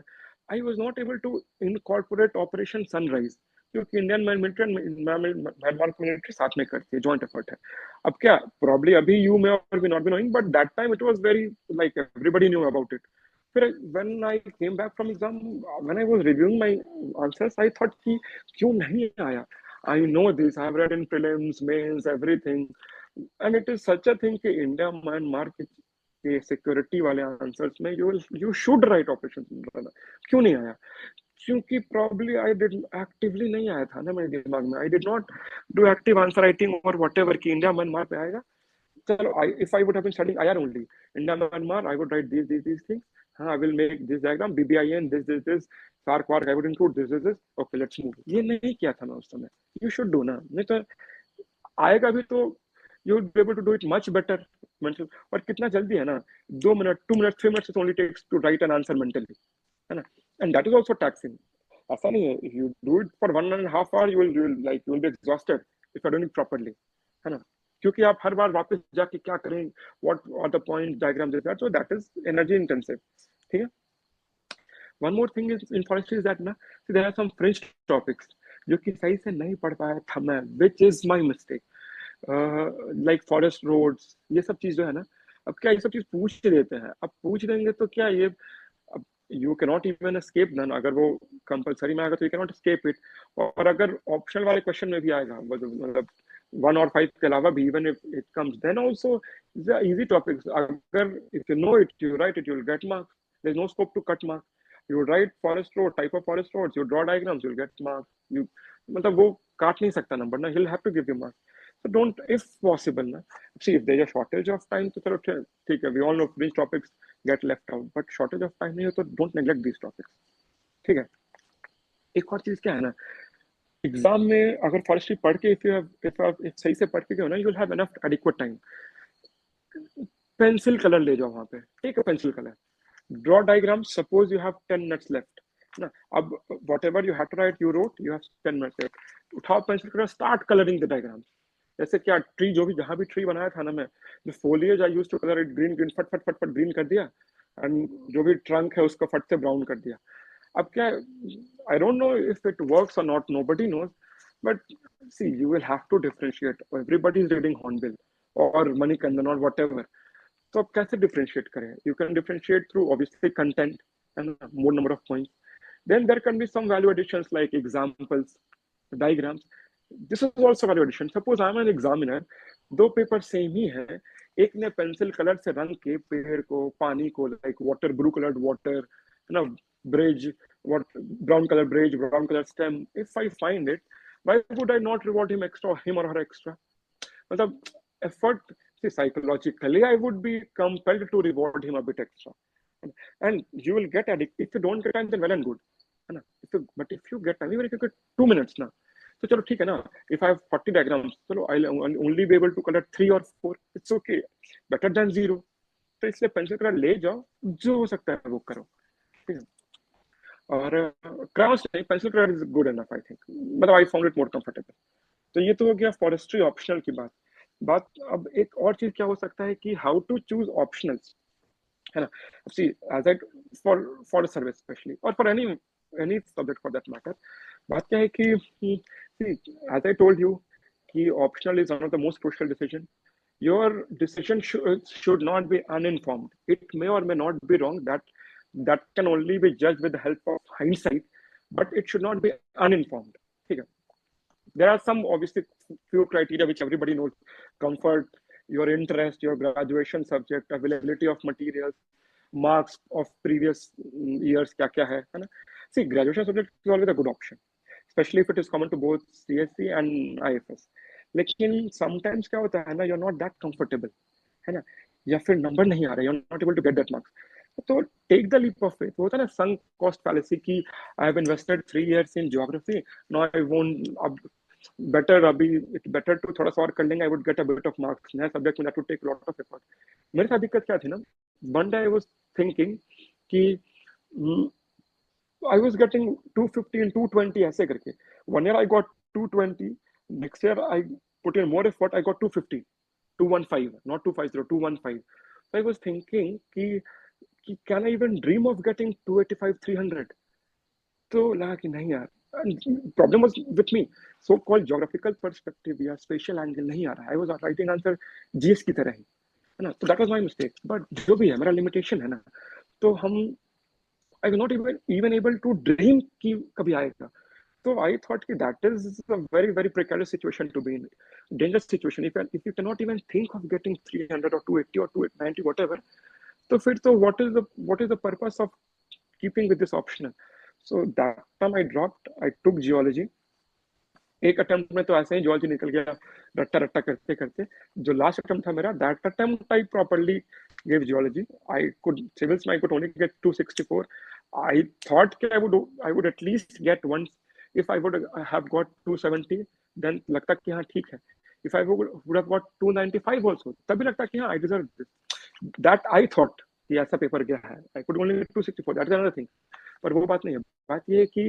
I was not able to incorporate Operation Sunrise, क्योंकि Indian military and Myanmar military साथ में करती है, जॉइंट एफर्ट है. अब क्या प्रॉब्ली अभी यू मे और be not be knowing, but that time it was very like everybody knew about it. फिर when I came back from exam, when I was reviewing my answers, I thought कि क्यों नहीं आया. I know this, I have read in prelims, mains, everything, and it is such a thing कि India Myanmar के security वाले answers में you should write operation. क्यों नहीं आया? क्योंकि प्रॉब्ली आई डिड एक्टिवली नहीं आया था ना मेरे दिमाग में. आई did not do active answer writing और व्हाटएवर कि इंडिया म्यांमार पे आएगा. चलो, if I would have been studying IR only, India Myanmar, I would write these things. I will make this diagram, BBIN, this, SARC, WARC, I would include this. Okay, let's move. ये नहीं किया था मैं उस समय. You should do ना. नहीं तो आएगा भी तो you would be able to do it much better. और कितना जल्दी है ना, 2 minutes, 2 minutes, 3 minutes it only takes to write an answer mentally, है ना. And that is also taxing. ऐसा नहीं है. If you do it for 1.5 hours, you will be exhausted if you're doing it properly, है ना. क्योंकि आप हर बार वापस जाके क्या करें, what are the point diagram, so that is energy intensive. ठीक है. One more thing is in forestry is that ना, there are some fringe topics जो कि सही से नहीं पढ़ पाया था मैं, which is my mistake. Like forest roads, ये सब चीज जो है ना, अब क्या ये सब चीज पूछ देते हैं. अब पूछ देंगे तो क्या ये, अब you can not even escape then. अगर वो कंपलसरी में आएगा तो you can not escape it. और अगर ऑप्शनल वाले क्वेश्चन में भी आएगा, मतलब 1 और 5 के अलावा भी, even if it comes, then also the easy topics. अगर if you know it, you write it, you will get marks. There's no scope to cut marks. You write forest road, type of forest roads, you draw diagrams, you'll get marks. You, मतलब वो काट नहीं सकता number ना, he'll have to give you marks. So don't, if possible ना, see if there's a shortage of time तो चलो ठीक है, we all know these topics get left out, but shortage of time नहीं हो तो don't neglect these topics. ठीक है. एक और चीज क्या है ना, एग्जाम में अगर फॉरेस्ट्री पढ़ के if सही से पढ़ के गए हो ना, you will have enough adequate time. Pencil colour ले जाओ वहां पे, take a pencil colour, draw diagram. Suppose you have 10 minutes left ना. अब whatever you have to write, you wrote, you have 10 minutes left. उठाओ pencil colour, start colouring the diagram. जैसे क्या tree, जो भी जहां भी ट्री बनाया था ना मैं, जो foliage I used to colour it green, फट फट फट फट ग्रीन कर दिया, एंड जो भी ट्रंक है उसको फट से ब्राउन कर दिया. अब क्या, I don't know if it works or not, nobody knows, but see, you will have to differentiate. Everybody is reading Hornbill or Manikandan or whatever. So आप कैसे differentiate करें? You can differentiate through obviously content and more number of points. Then there can be some value additions like examples, diagrams. This is also value addition. Suppose I'm an examiner, दो paper same ही है, एक ने pencil colour से रंग के पेड़ को, पानी को, like water, blue coloured water, है ना, bridge, what brown color bridge, brown color stem. If I find it, why would I not reward him extra, him or her extra? मतलब effort, see, psychologically I would be compelled to reward him a bit extra, and you will get addicted. If you don't get time, then well and good, है ना. But if you get time, even if you get 2 minutes ना, तो चलो ठीक है ना. If I have 40 diagrams, चलो I'll only be able to color 3 or 4. It's okay, better than 0. तो इसलिए पेंसिल कलर ले जाओ, जो हो सकता है वो करो. ठीक है. और क्राउस नहीं, pencil colour is good enough I think, मतलब I found it more comfortable. तो ये तो हो गया फॉरेस्ट्री ऑप्शनल की बात. अब एक और चीज क्या हो सकता है कि हाउ टू चूज ऑप्शनल्स, है ना. See as I, for service specially, और for any subject for that matter, बात क्या है कि एज आई टोल्ड यू कि optional is one of the most crucial decision. Your decision should not be uninformed. It may or may not be wrong. That can only be judged with the help of hindsight, but it should not be uninformed. Okay. There are some obviously few criteria which everybody knows: comfort, your interest, your graduation subject, availability of materials, marks of previous years, क्या है ना. See, graduation subject is always a good option, especially if it is common to both CSC and IFS. लेकिन sometimes क्या होता है ना, you're not that comfortable, है ना, या फिर नंबर नहीं आ रहा, you're not able to get that marks. तो take the leap of faith. होता है ना संक कॉस्ट फैलेसी की I have invested 3 years in geography, no I won't, अब बेटर, अभी इट बेटर टू थोड़ा सा और कर लेंगे, I would get a bit of marks, नया सब्जेक्ट में that would take lot of effort. मेरे साथ दिक्कत क्या थी ना, one day I was thinking कि आई वाज गेटिंग 215 220 ऐसे करके. One year I got 220, next year I put in more effort, I got 250, 215, not 250, 215. So I was thinking कि can I even dream of getting 285 300? तो लगा कि नहीं यार. Problem was with me, so called geographical perspective या spatial angle नहीं आ रहा. I was writing answer GS की तरह ही, है ना. तो that was my mistake. But जो भी है मेरा लिमिटेशन है ना, तो हम I was not even able to dream कि कभी आएगा. So I thought कि that is a very very precarious situation to be in, dangerous situation. If you cannot even think of getting 300 or 280 or 290 whatever, तो फिर तो what is the purpose of keeping with this optional? So that time I dropped. I took geology. एक attempt में तो ऐसे ही geology निकल गया, रट्टा रट्टा करते करते. जो लास्ट अटेम्प्ट था मेरा, that attempt I properly gave geology. I could civils I could only get 264. I thought कि I would at least get once. If I would have got 270, then लगता कि हाँ ठीक है. If I would have got 295 also, तभी लगता कि हाँ I deserve this. That I thought कि ऐसा पेपर गया है. I could only get 264. That's another thing. पर वो बात नहीं है. बात ये है कि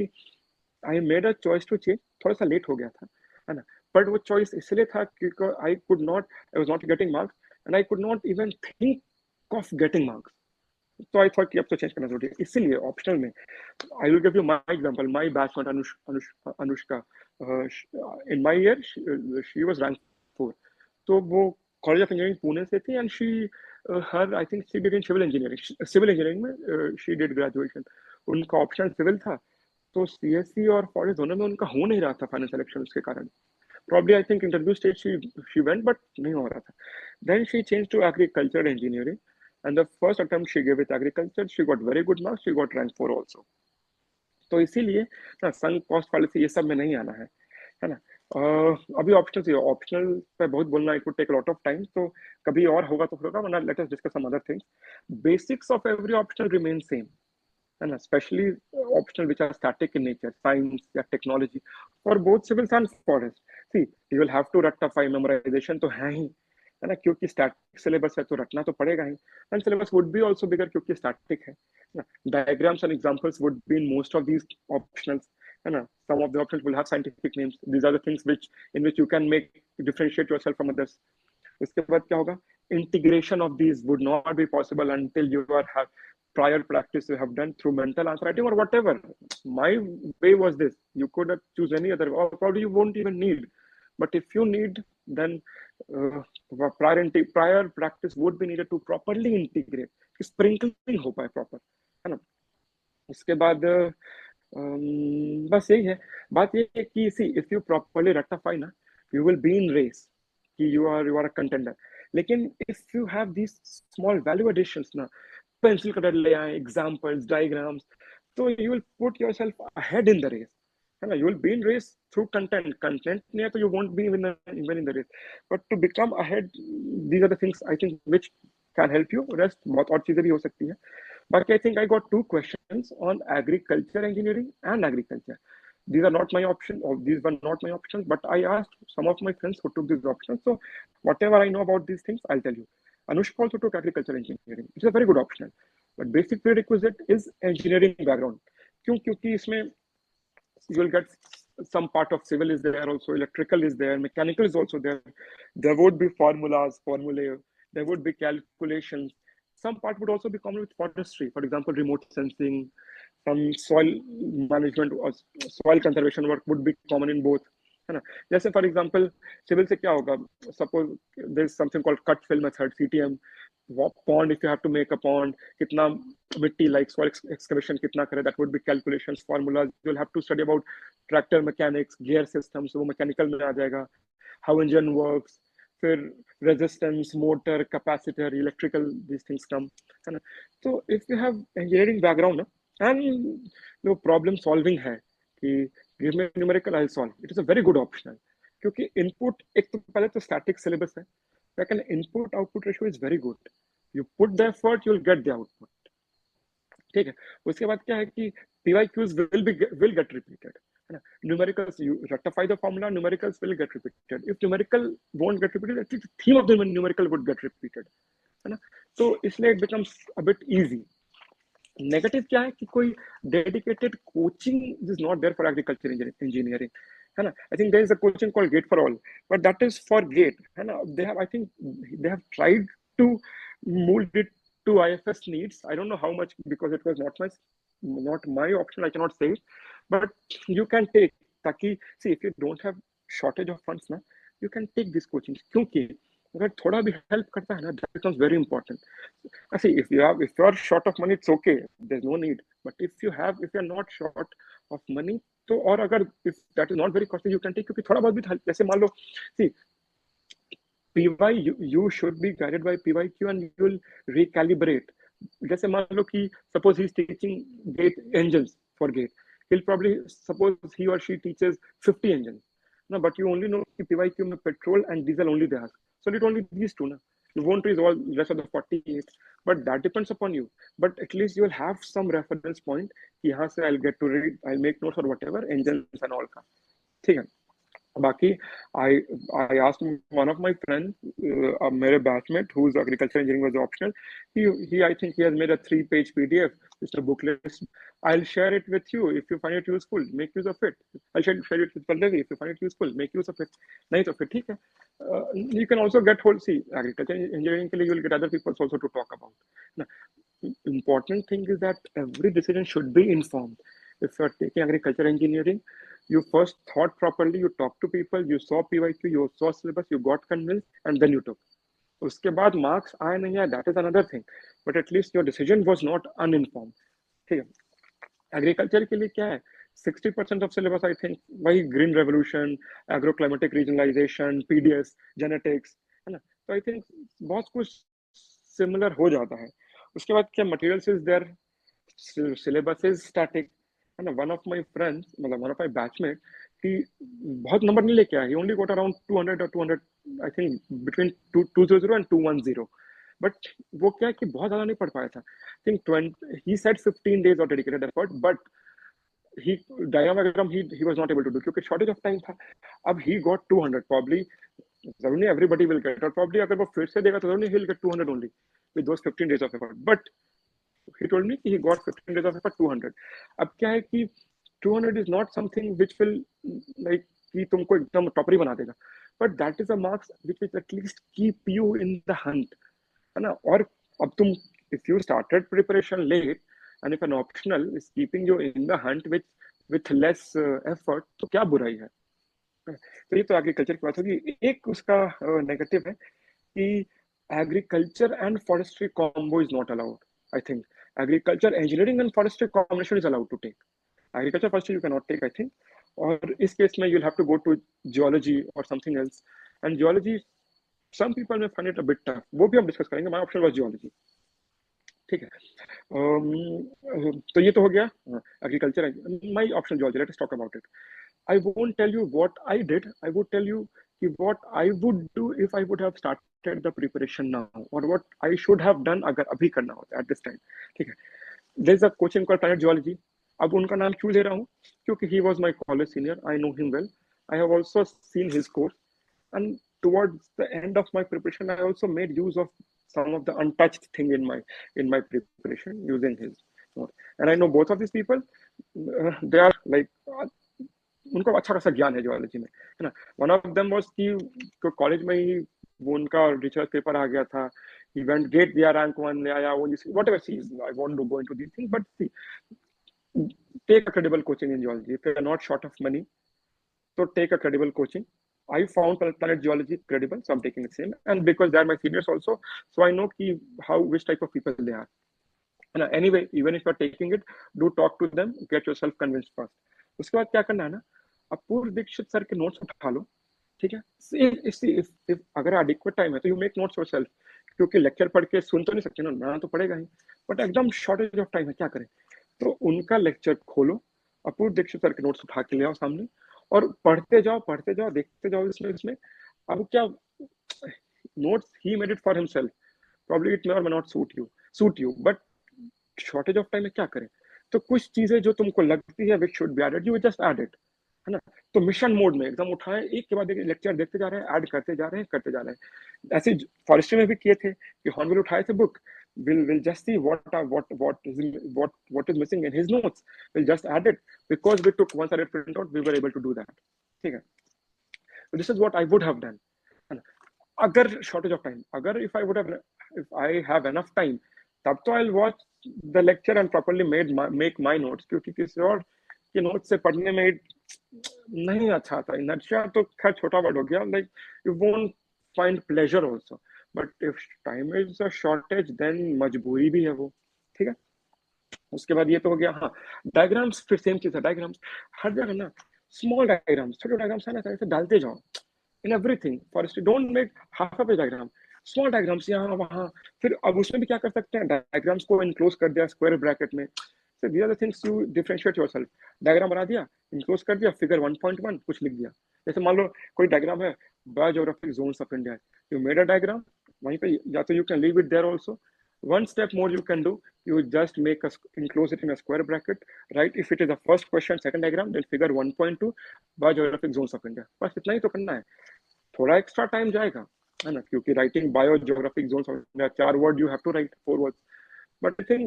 I made a choice to change. थोड़ा सा लेट हो गया था, है ना. बट वो चॉइस इसलिए था क्योंकि आई was not getting marks and I could not even think of getting marks. तो आई थॉट कि अब तो चेंज करना जरूरी है. इसीलिए ऑप्शनल में I will give you my example. My batchmate Anushka, in my year she was rank 4. तो वो कॉलेज ऑफ इंजीनियरिंग पुणे से थी and she her I think she did in civil engineering में शी डिड ग्रेजुएशन. उनका option civil था. तो CSC और forest दोनों में उनका हो नहीं रहा था फाइनल सिलेक्शन के कारण. Probably I think interview stage she went but नहीं हो रहा था. Then she changed to agriculture engineering and the first attempt she gave with agriculture she got very good marks, she got rank 4 also. तो इसीलिए ना sunk cost fallacy ये सब में नहीं आना है ना. अभी ऑप्शनल पे बहुत बोलना it would take lot of time, तो कभी और होगा तो होगा, वरना let us discuss some other things. Basics of every optional remain same, है ना. Specially optional which are static in nature, science या technology, for both civils and forest. See you will have to रट्टाफाई, memorisation तो है ही, है ना, क्योंकि static syllabus है तो रटना तो पड़ेगा ही. And syllabus would be also bigger क्योंकि स्टैटिक है ना. Diagrams and examples would be in most of these optionals, है ना. Some of the options will have scientific names. These are the things which in which you can make differentiate yourself from others. उसके बाद क्या होगा, integration of these would not be possible until you are have prior practice you have done through mental answer writing or whatever. My way was this. You could have choose any other, or probably you won't even need. But if you need, then prior practice would be needed to properly integrate. Sprinkling हो पाए proper, है ना. उसके बाद बस यही है. बात ये है कि see if you properly rectify ना, you will be in race कि you are a contender. लेकिन if you have these small value additions ना, पेंसिल कटर ले आए, एग्जाम्पल्स, डायग्राम्स, तो you will put yourself ahead in the race, है ना. You will be in race through content. Content नहीं है तो you won't be even in the race. But to become ahead, these are the things I think which can help you. Rest बहुत और चीजें भी हो सकती है. बाकी I think I got 2 questions on agriculture engineering and agriculture. These are not my option, or these were not my options, but I asked some of my friends who took these options. So whatever I know about these things, I'll tell you. Anushka also took agriculture engineering. It's a very good option. But basic prerequisite is engineering background. क्यों? क्योंकि इसमें you will get some part of civil is there also, electrical is there, mechanical is also there. There would be formulae, there would be calculations. Some part would also be common with forestry, for example, remote sensing, some soil management or soil conservation work would be common in both, है ना. जैसे for example civil से क्या होगा, suppose there is something called cut fill method, CTM. pond, if you have to make a pond, kitna mitti, like soil excavation kitna kare, that would be calculations, formulas. You'll have to study about tractor mechanics, gear systems, wo mechanical mein aa jayega, how engine works, फिर resistance, motor, capacitor, electrical, these things come, है ना. तो if you have engineering background and no problem solving है कि give me numerical, I'll solve, it is a very good optional. क्योंकि input एक तो पहले तो static syllabus है. Second, input output ratio is very good. You put the effort, you'll get the output. ठीक है। उसके बाद क्या है कि PYQs will get repeated, है ना। Numericals, you rectify the formula, numericals will get repeated. If numerical won't get repeated, at least the theme of the numerical would get repeated, है ना। तो इसलिए it becomes a bit easy. Negative क्या है कि कोई dedicated coaching is not there for agriculture engineering, है ना। I think there is a coaching called GATE for all, but that is for GATE, है ना। They have, I think they have tried to mold it to IFS needs. I don't know how much because it was not my option. I cannot say it, but you can take. ताकि see if you don't have shortage of funds ना, you can take this coaching. क्योंकि अगर थोड़ा भी help करता है ना, that becomes very important. See, if you are short of money, it's okay. There's no need. But if you're not short of money, तो और अगर if that is not very costly, you can take, क्योंकि थोड़ा बहुत भी help, जैसे मान लो, see, PY you should be guided by PYQ and you will recalibrate. जैसे मान लो कि suppose he is teaching gate engines for gate, he'll probably suppose he or she teaches 50 engines. No, but you only know कि PYQ में petrol and diesel only they have. So it only these two ना. You won't read all rest of the 48, but that depends upon you. But at least you will have some reference point कि यहाँ से I'll get to read, I'll make notes or whatever engines and all का, ठीक है। बाकी I asked one of my friends, मेरे batchmate whose agriculture engineering was optional. He I think he has made a 3-page PDF, just a booklet. I'll share it with you if you find it useful. Make use of it. I'll share it with Pallavi if you find it useful. Make use of it. नहीं तो फिर ठीक है. You can also get hold. See, agriculture engineering के लिए you will get other people also to talk about. Now, important thing is that every decision should be informed. If you are taking agriculture engineering, you first thought properly, you talked to people, you saw PYQ, you saw syllabus, you got convinced, and then you took. उसके बाद marks आए नहीं आए, that is another thing. But at least your decision was not uninformed. ठीक है। Agriculture के लिए क्या है, 60% ऑफ सिलेबस आई थिंक वही green revolution, agroclimatic regionalisation, PDS, genetics, है ना। तो आई थिंक बहुत कुछ सिमिलर हो जाता है। उसके बाद क्या, materials is there, syllabus is static, है ना। वन ऑफ माय फ्रेंड्स, मतलब वन ऑफ माय बैचमेट, कि बहुत नंबर नहीं लेके आया, ही ओनली गॉट अराउंड 200 और 200, I think between 200 and 210, but वो क्या है कि बहुत ज्यादा नहीं पढ़ पाया था। I think 20, he said 15 days of dedicated effort, but he was not able to do क्योंकि shortage of time था। अब he got 200 probably, जरूर नहीं everybody will get, और probably अगर वो फिर से देगा तो जरूर नहीं he'll get 200 only with those 15 days of effort, but he told me he got 15 days of effort 200। अब क्या है कि 200 is not something which will like कि तुमको एकदम टॉपरी बना देगा, but that is a marks which will at least keep you in the hunt, है ना। और अब तुम if you started preparation late and if an optional is keeping you in the hunt with less effort, तो क्या बुराई है। तो ये तो एग्रीकल्चर की बात होगी। एक उसका नेगेटिव है कि agriculture and forestry combo is not allowed. I think agriculture engineering and forestry combination is allowed to take, agriculture forestry you can not take I think. और इस केस में you'll have to go to geology और something else, and geology some people may find it a bit tough, वो भी हम discuss करेंगे। My option was geology, ठीक है। तो ये तो हो गया agriculture, my option geology, let us talk about it. I won't tell you what I did, I would tell you what I would do if I would have started the preparation now, or what I should have done अगर अभी करना होता at this time, ठीक है। There is a coaching called Planet Geology। अब उनका नाम क्यों ले रहा हूँ, क्योंकि he was my college senior, I know him well, I have also seen his course, and towards the end of my preparation I also made use of some of the untouched thing in my preparation using his note, and I know both of these people, they are like उनको अच्छा खासा ज्ञान है geology में, है ना। One of them was कि college में ही वो उनका रिसर्च पेपर आ गया था, he went get their rank 1 ले आया, वो whatever, see, I want to go into these things, but see, take a credible coaching in geology if you are not short of money, so take a credible coaching। I found Planet Geology credible, so I'm taking the same, and because they are my seniors also, so I know which type of people they are, and anyway, even if you are taking it, do talk to them, get yourself convinced first। उसके बाद क्या करना है ना, अपूर्व Dixit sir के notes उठा लो, ठीक है। अगर एडिक्वेट टाइम है तो यू मेक नोट्स योरसेल्फ, क्योंकि लेक्चर पढ़ के सुन तो नहीं सकते ना तो पड़ेगा ही, बट एकदम शॉर्टेज ऑफ टाइम है, क्या करें। तो उनका लेक्चर खोलो, अपूर्व दीक्षित सर के नोट्स उठा के ले आओ सामने, और पढ़ते जाओ, देखते जाओ इसमें। अब क्या, notes he made it for himself, probably it may or may not suit you, but shortage of time में क्या करें? तो कुछ चीजें जो तुमको लगती है which should be added, you just add it, है ना? तो मिशन मोड में एकदम उठाए, एक के बाद एक लेक्चर देखते जा रहे हैं, ऐड करते जा रहे हैं, करते जा रहे हैं। ऐसे फॉरेस्ट्री में भी किए थे कि हॉर्नबिल उठाए थे book, we'll just see what is missing in his notes, we'll just add it, because we took one sided print out, we were able to do that, ठीक है? So this is what I would have done, है ना? अगर shortage of time, अगर if I have enough time, तब तो I'll watch the lecture and properly make my notes, क्योंकि किसी और के नोट से पढ़ने में नहीं अच्छा आता। इनर्शिया तो खैर छोटा वर्ड हो गया, like you won't find pleasure also, but if time is a shortage then मजबूरी भी है वो, ठीक है? उसके बाद ये तो हो गया। हाँ, डायग्राम्स फिर सेम चीज है। डायग्राम्स हर जगह ना, स्मॉल डायग्राम्स, छोटे डायग्राम्स है ना, ऐसे डालते जाओ in everything. Forest don't make half of A diagram, small diagrams यहाँ वहाँ। फिर अब उसमें भी क्या कर सकते हैं, डायग्राम्स को इनक्लोज कर दिया स्क्वायर ब्रैकेट में। So these are the things you differentiate yourself. Diagram बना दिया, इनक्लोज कर दिया, फिगर 1.1 कुछ लिख दिया। जैसे मान लो कोई डायग्राम है biogeographic zones of India, you made a diagram वहीं पे, या तो you can leave it there also. One step more you can do, you just enclose it in a square bracket, right? If it is a first question, second diagram, then figure 1.2 biogeographic zones of India, बस इतना ही तो करना है। थोड़ा extra time जाएगा, है ना, क्योंकि writing biogeographic zones of India 4 word you have to write, 4 words. But I think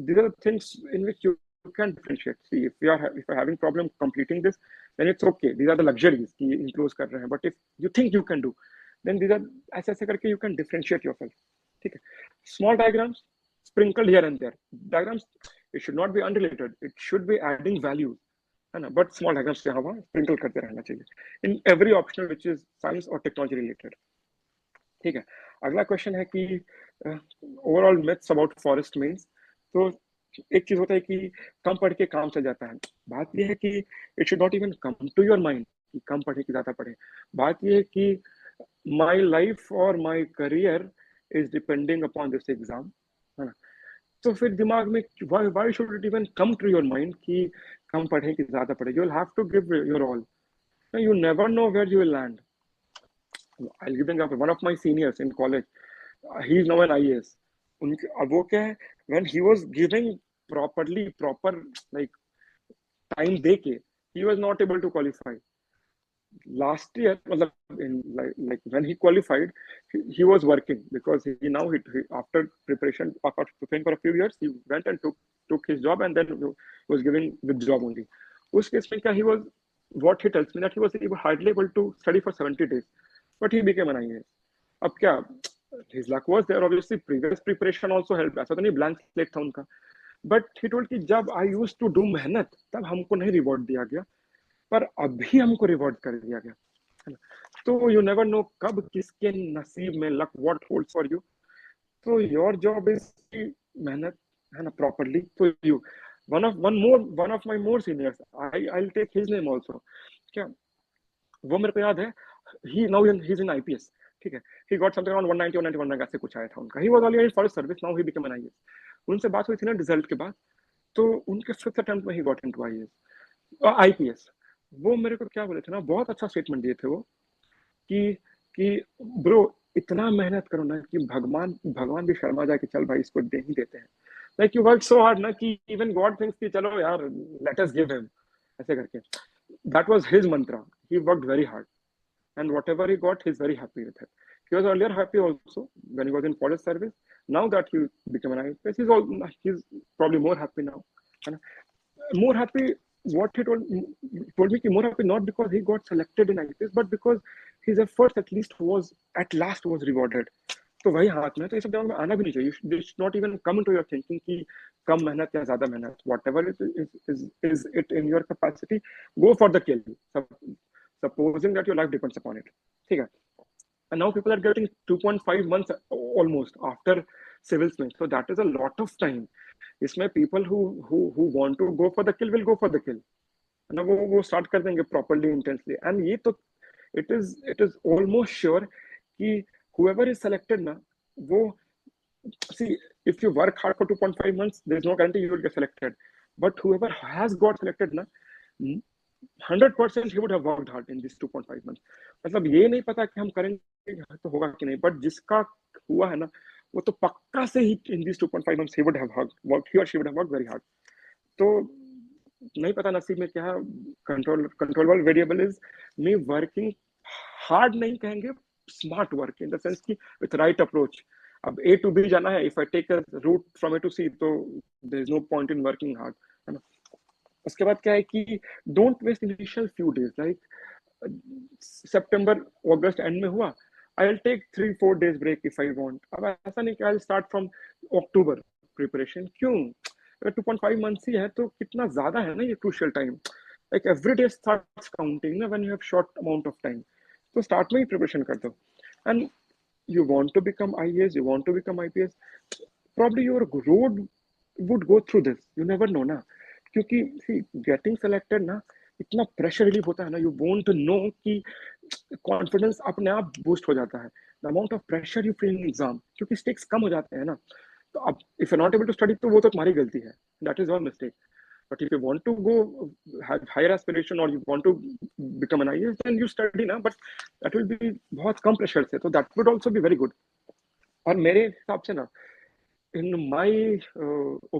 these are the things in which you can differentiate. See, if you're having problem completing this, then it's okay. These are the luxuries कि enclose कर रहे हैं. But if you think you can do, then these are ऐसे ऐसे करके you can differentiate yourself. ठीक है? Small diagrams sprinkled here and there. Diagrams, it should not be unrelated. It should be adding values, है ना? But small diagrams यहाँ वहाँ sprinkle करते रहना चाहिए in every optional which is science or technology related. ठीक है? अगला क्वेश्चन है कि overall myths about forest means. तो एक चीज होता है कि कम पढ़ के काम चल जाता है। बात यह है कि it should not even come to your mind कि कम पढ़े कि ज्यादा पढ़े। बात यह है कि माई लाइफ और my career is depending upon this exam, है ना? तो फिर दिमाग में why should it even come to your mind कि कम पढ़े कि ज्यादा पढ़े? You will have to give your all, you never know where you will land. I'll give an example. One of my seniors in college, he is now an IAS. अब वो क्या है, when he was giving proper like time दे के, he was not able to qualify. Last year, मतलब in like when he qualified, he was working because he after preparing for a few years, he went and took his job, and then he was giving the job only. उस case में क्या, what he tells me that he was hardly able to study for 70 days, but he became an IAS. अब क्या, his luck was there, obviously previous preparation also helped, ऐसा तो नहीं blank slate था उनका। बट ही टोल्ड कि जब आई used to do मेहनत तब हमको नहीं रिवॉर्ड दिया गया, पर अभी हमको रिवॉर्ड कर दिया गया, है ना? तो यू नेवर नो कब किसके नसीब में luck what holds for you. तो योर जॉब इज मेहनत, है ना, प्रॉपरली। तो you one of my more seniors, I take his name also, क्या वो मेरे को याद है, ही इज इन आईपीएस, ठीक है? He got something around 190 191 rank ऐसे कुछ आया था उनका। He was already for service, now he become an IAS. उनसे बात हुई थी ना रिजल्ट के बाद, तो उनके फिफ्थ अटेम्प्ट में ही गॉट इनटू आईपीएस। वो मेरे को क्या बोले थे ना, बहुत अच्छा स्टेटमेंट दिए थे वो कि ब्रो इतना मेहनत करो ना कि भगवान भी शर्मा जाए कि चल भाई इसको दे ही देते हैं। Like you work so hard ना कि इवन गॉड थिंक्स कि चलो यार लेट अस गिव हिम, ऐसे करके। That was his Mantra. He worked very hard and whatever he got, he's very happy with it. He was earlier happy also when he was in forest service. Now that he became an IPS, he's probably more happy now. And more happy, what he told me, more happy not because he got selected in IPS, but because his efforts at last was rewarded. तो वही हाथ में, तो ये सब दिमाग में आना भी नहीं चाहिए। You should not even come into your thinking कि कम मेहनत या ज्यादा मेहनत, whatever is it in your capacity, go for the kill. Supposing that your life depends upon it, ठीक है? And now people are getting 2.5 months almost after civils में, so that is a lot of time. इसमें people who want to go for the kill will go for the kill, ना वो start कर देंगे properly intensely, and ये तो it is almost sure कि whoever is selected ना, वो see, if you work hard for 2.5 months, there is no guarantee you will get selected, but whoever has got selected ना, 100% he would have worked hard in these 2.5 months. मतलब ये नहीं पता कि हम करेंगे तो होगा कि नहीं, बट जिसका हुआ है ना, वो तो पक्का से ही in these 2.5 months he would have worked, he or she would have worked very hard. तो नहीं पता नसीब में क्या, controllable variable is me working hard, नहीं कहेंगे, smart work in the sense की विथ राइट अप्रोच. अब ए टू बी जाना है, if I take a route from A to C, तो there is no point in working hard, है ना. उसके बाद क्या है कि don't waste initial few days, like सितंबर अगस्त एंड में हुआ, I will take 3-4 days break if I want. अब ऐसा नहीं कि I will start from October preparation. क्यों? अगर 2.5 months ही है तो कितना ज्यादा है ना ये crucial time. Like every day starts counting ना when you have short amount of time. तो स्टार्ट में ही प्रिपरेशन कर दो. And you want to become IAS, you want to become IPS, probably your road would go through this. You never know ना, क्योंकि see, getting selected ना इतना pressure relieve होता है ना, you won't know कि कॉन्फिडेंस अपने आप बूस्ट हो जाता है. The amount of pressure you feel in exam, क्योंकि स्टेक्स कम हो जाते हैं ना. तो अब if you're not able to study, तो वो तो तुम्हारी गलती है. That is your mistake. But if you want to go have higher aspiration or you want to become an IAS, then you study ना, but that will be बहुत कम pressure से, तो that would also be very good. और मेरे हिसाब से ना, in my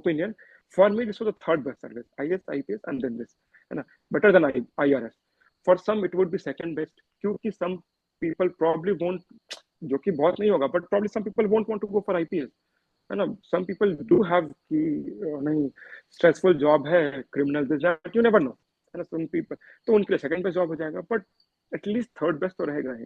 opinion, for me this was the third best service, IAS, IPS and then this, है ना, better than IRS. For some it would be second best, क्योंकि some people probably won't, जो कि बहुत नहीं होगा, but probably some people won't want to go for IPS, है ना. Some people do have कि नहीं, stressful job है, criminal this that, you never know, है ना. Some people तो उनके लिए second best job हो जाएगा, but at least third best तो रहेगा ही.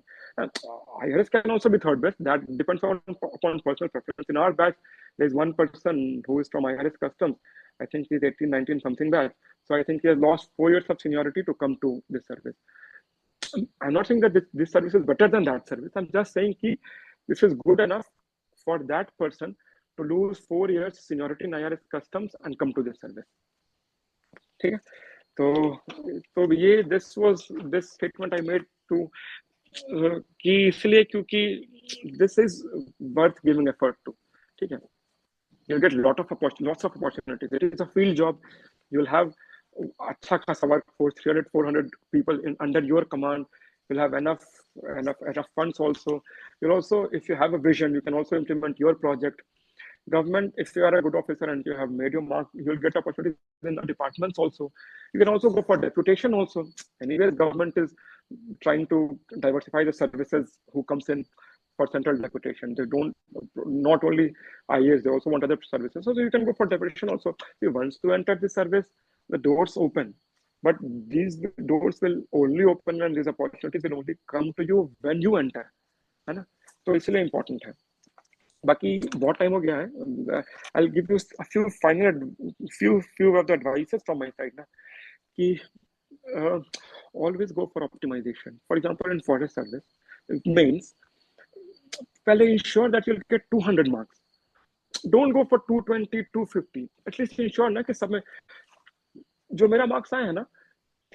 IRS can also be third best. That depends upon personal preference. In our batch, there's one person who is from IRS Customs. I think he's 18, 19, something back. So I think he has lost 4 years of seniority to come to this service. I'm not saying that this service is better than that service. I'm just saying that this is good enough for that person to lose 4 years seniority in IRS Customs and come to this service. ठीक है. तो ये this statement I made to कि इसलिए क्योंकि this is worth giving effort to. ठीक है. You'll get lots of opportunities. It is a field job. You'll have अच्छा खासा workforce, 300-400 people under your command. You'll have enough funds also. You'll also, if you have a vision, you can also implement your project. Government, if you are a good officer and you have made your mark, you'll get opportunities in the departments also. You can also go for deputation also. Anyway, government is trying to diversify the services who comes in for central deputation. They don't, not only IAS, they also want other services. So you can go for deputation also. You want to enter the service, the doors open. But these doors will only open and these opportunities will only come to you when you enter, है ना. तो इसलिए important है. बाकी बहुत time हो गया है. I'll give you a few of the advices from my side ना, कि always go for optimization. For example, in forest service mains, पहले ensure that you'll get 200 marks. Don't go for 220, 250. At least ensure ना कि सब में जो मेरा marks आए हैं ना,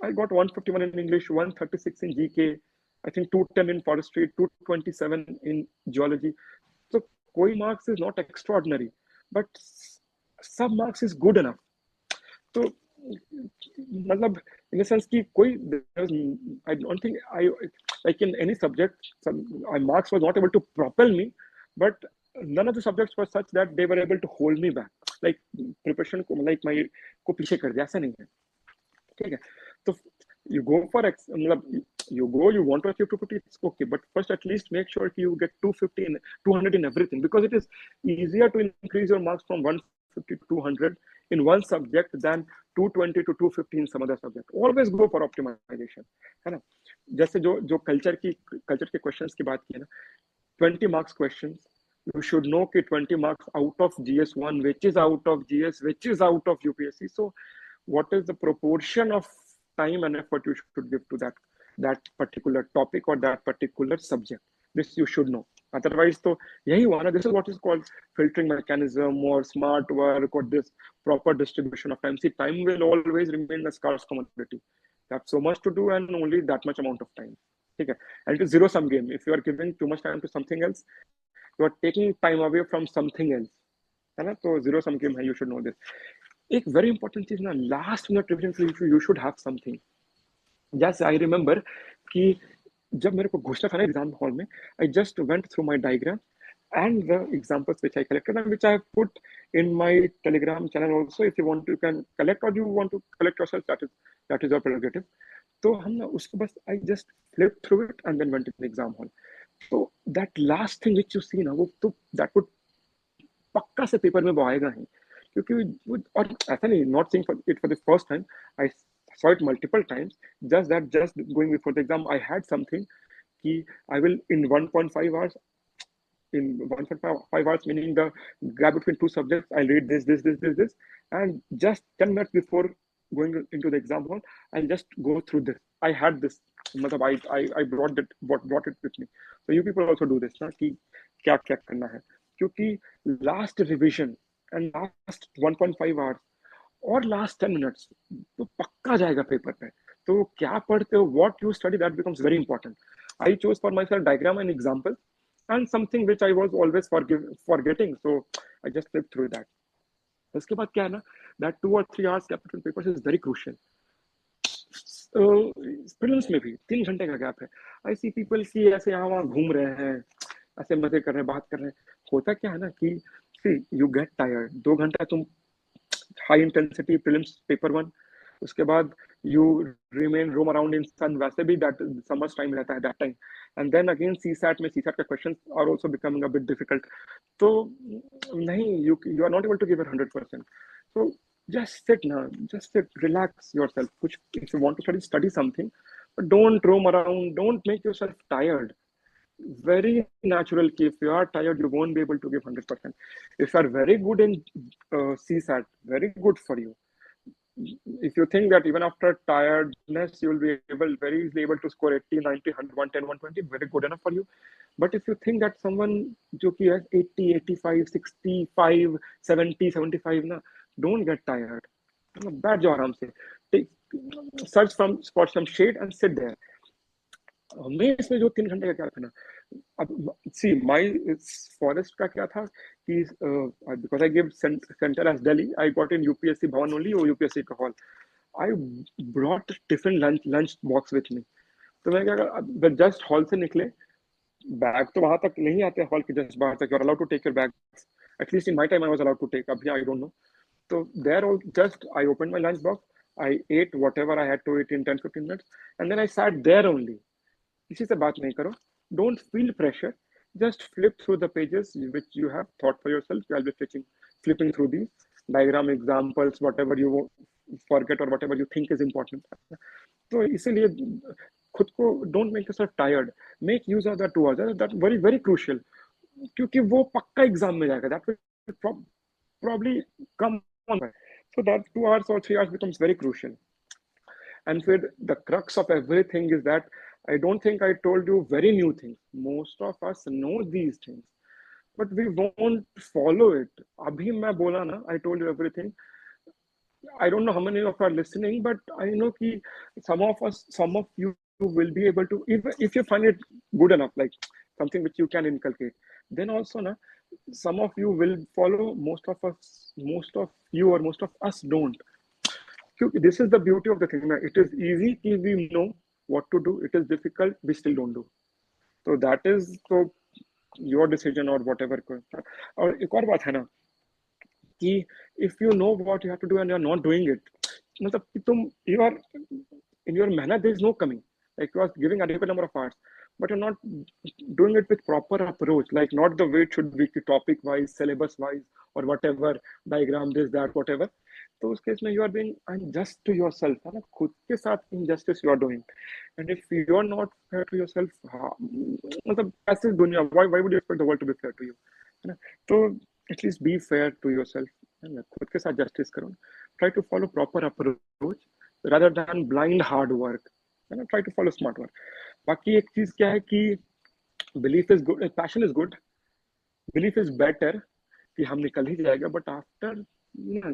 I got 151 in English, 136 in GK, I think 210 in forestry, 227 in geology. So कोई marks is not extraordinary, but some marks is good enough. तो मतलब in a sense कि कोई, I don't think I like in any subject, my marks was not able to propel me, but none of the subjects were such that they were able to hold me back. Like preparation को like my को पीछे कर दिया, ऐसा नहीं है. ठीक है. तो you go for you want to achieve 250, it's okay, but first at least make sure you get 250 and 200 in everything, because it is easier to increase your marks from 150 to 200 in one subject than 220 to 250 in some other subject. Always go for optimization, है ना. जैसे जो culture के questions की बात की है ना, 20 marks questions, you should know कि 20 marks out of GS1, which is out of GS, which is out of UPSC. So what is the proportion of time and effort you should give to that particular topic or that particular subject? This you should know. Otherwise, तो यही हुआ ना. This is what is called filtering mechanism or smart work or this proper distribution of time. See, time will always remain a scarce commodity. You have so much to do and only that much amount of time. ठीक है. And it is zero sum game. If you are giving too much time to something else, you are taking time away from something else, है ना. तो zero sum game है. You should know this. एक very important चीज ना, last minute revision के लिए you should have something. Yes, I remember कि जब मेरे को घुसना था ना एग्जाम हॉल में, I just went through my diagram and the examples which I collected and which I have put in my Telegram channel also. If you want, you can collect, or you want to collect yourself, that is your prerogative. तो हम ना उसको बस I just flipped through it and then went in the exam hall. So that last thing which you see ना, वो तो that would पक्का से पेपर में वो आएगा ही, क्योंकि वो, और ऐसा नहीं, not saying for it for the first time, I saw it multiple times, just going before the exam I had something कि I will in 1.5 hours, in 1.5 hours, meaning the gap between two subjects, I'll read this, and just 10 minutes before going into the exam hall, I'll just go through this. I had this, I brought it with me. So you people also do this ना, कि क्या क्या करना है, क्योंकि last revision and last 1.5 hours और last 10 minutes तो पक्का जाएगा पेपर पे. तो क्या पढ़ते हो, what you study, that becomes very important. I chose for myself diagram and example and something which I was always forgetting, so I just flipped through that. उसके बाद क्या है ना, that 2 or 3 hours gap between papers is very crucial. Prelims में भी 3 घंटे का gap है. आई सी पीपल की ऐसे यहाँ वहाँ घूम रहे हैं, ऐसे मजे कर रहे हैं, बात कर रहे हैं. होता क्या है ना कि सी यू गेट टायर्ड. 2 घंटा तुम हाई इंटेंसिटी प्रीलिम्स पेपर 1, उसके बाद you remain roam around in sun, वैसे भी दैट समर टाइम रहता है that time, and then again CSAT में सीसैट का questions are also becoming a bit difficult. तो नहीं, you are not able to give it 100%. So just sit now, just sit, relax yourself. If you want to study something, but don't roam around, don't make yourself tired. Very natural. If you are tired, you won't be able to give 100%. If you are very good in CSAT, very good for you. If you think that even after tiredness you will be very easily able to score 80, 90, 100, 110, 120, very good enough for you. But if you think that someone जो कि has 80, 85, 65, 70, 75 ना, don't get tired. बैठ जाओ आराम से, search for some shade and sit there. मैं इसमें जो 3 घंटे का क्या था ना, अब सी माई फॉरेस्ट का क्या था कि because I give centre as Delhi, I got in UPSC Bhavan only, और यूपीएससी का hall. I brought tiffin lunch box with me. तो मैं क्या, जस्ट हॉल से निकले, बैग तो वहां तक नहीं आते हॉल के जस्ट बाहर तक, you are allowed to take your bag, at least in my time I was allowed to take, अभी आई डोंट नो. तो there just I open my lunch box, I ate whatever I had to eat in 10-15 minutes, and then I sat there only. किसी से बात नहीं करो, don't feel pressure, just flip through the pages which you have thought for yourself. I'll be flipping through these diagram examples, whatever you forget or whatever you think is important. तो इसीलिए खुद को don't make yourself tired, make use of that 2 hours, that very very crucial, क्योंकि वो पक्का exam में जाएगा, that will probably come on. So that 2 hours or 3 hours becomes very crucial. And फिर the crux of everything is that I don't think I told you very new things. Most of us know these things, but we won't follow it. Abhi मैं बोला ना, I told you everything. I don't know how many of you are listening, but I know कि some of you will be able to, if you find it good enough, like something which you can inculcate, then also na, some of you will follow. Most of you or most of us don't. This is the beauty of the thing. Na. It is easy if we know what to do. It is difficult, we still don't do. So that is so your decision or whatever. और एक और बात है ना कि if you know what you have to do and you are not doing it, मतलब कि तुम you are in your मेहनत, there is no coming. Like you are giving adequate number of hours, but you're not doing it with proper approach, like not the way it should be, topic wise, syllabus wise, or whatever, diagram, this, that, whatever. तो उस case में you are being unjust to yourself, है ना, खुद के साथ injustice you are doing. And if you are not fair to yourself, मतलब ऐसे दुनिया, why would you expect the world to be fair to you, है ना. तो at least be fair to yourself, है ना, खुद के साथ justice करो. Try to follow proper approach rather than blind hard work, है ना. Try to follow smart work. बाकी एक चीज क्या है कि belief is good, passion is good, belief is better कि हम निकल ही जाएगा, but after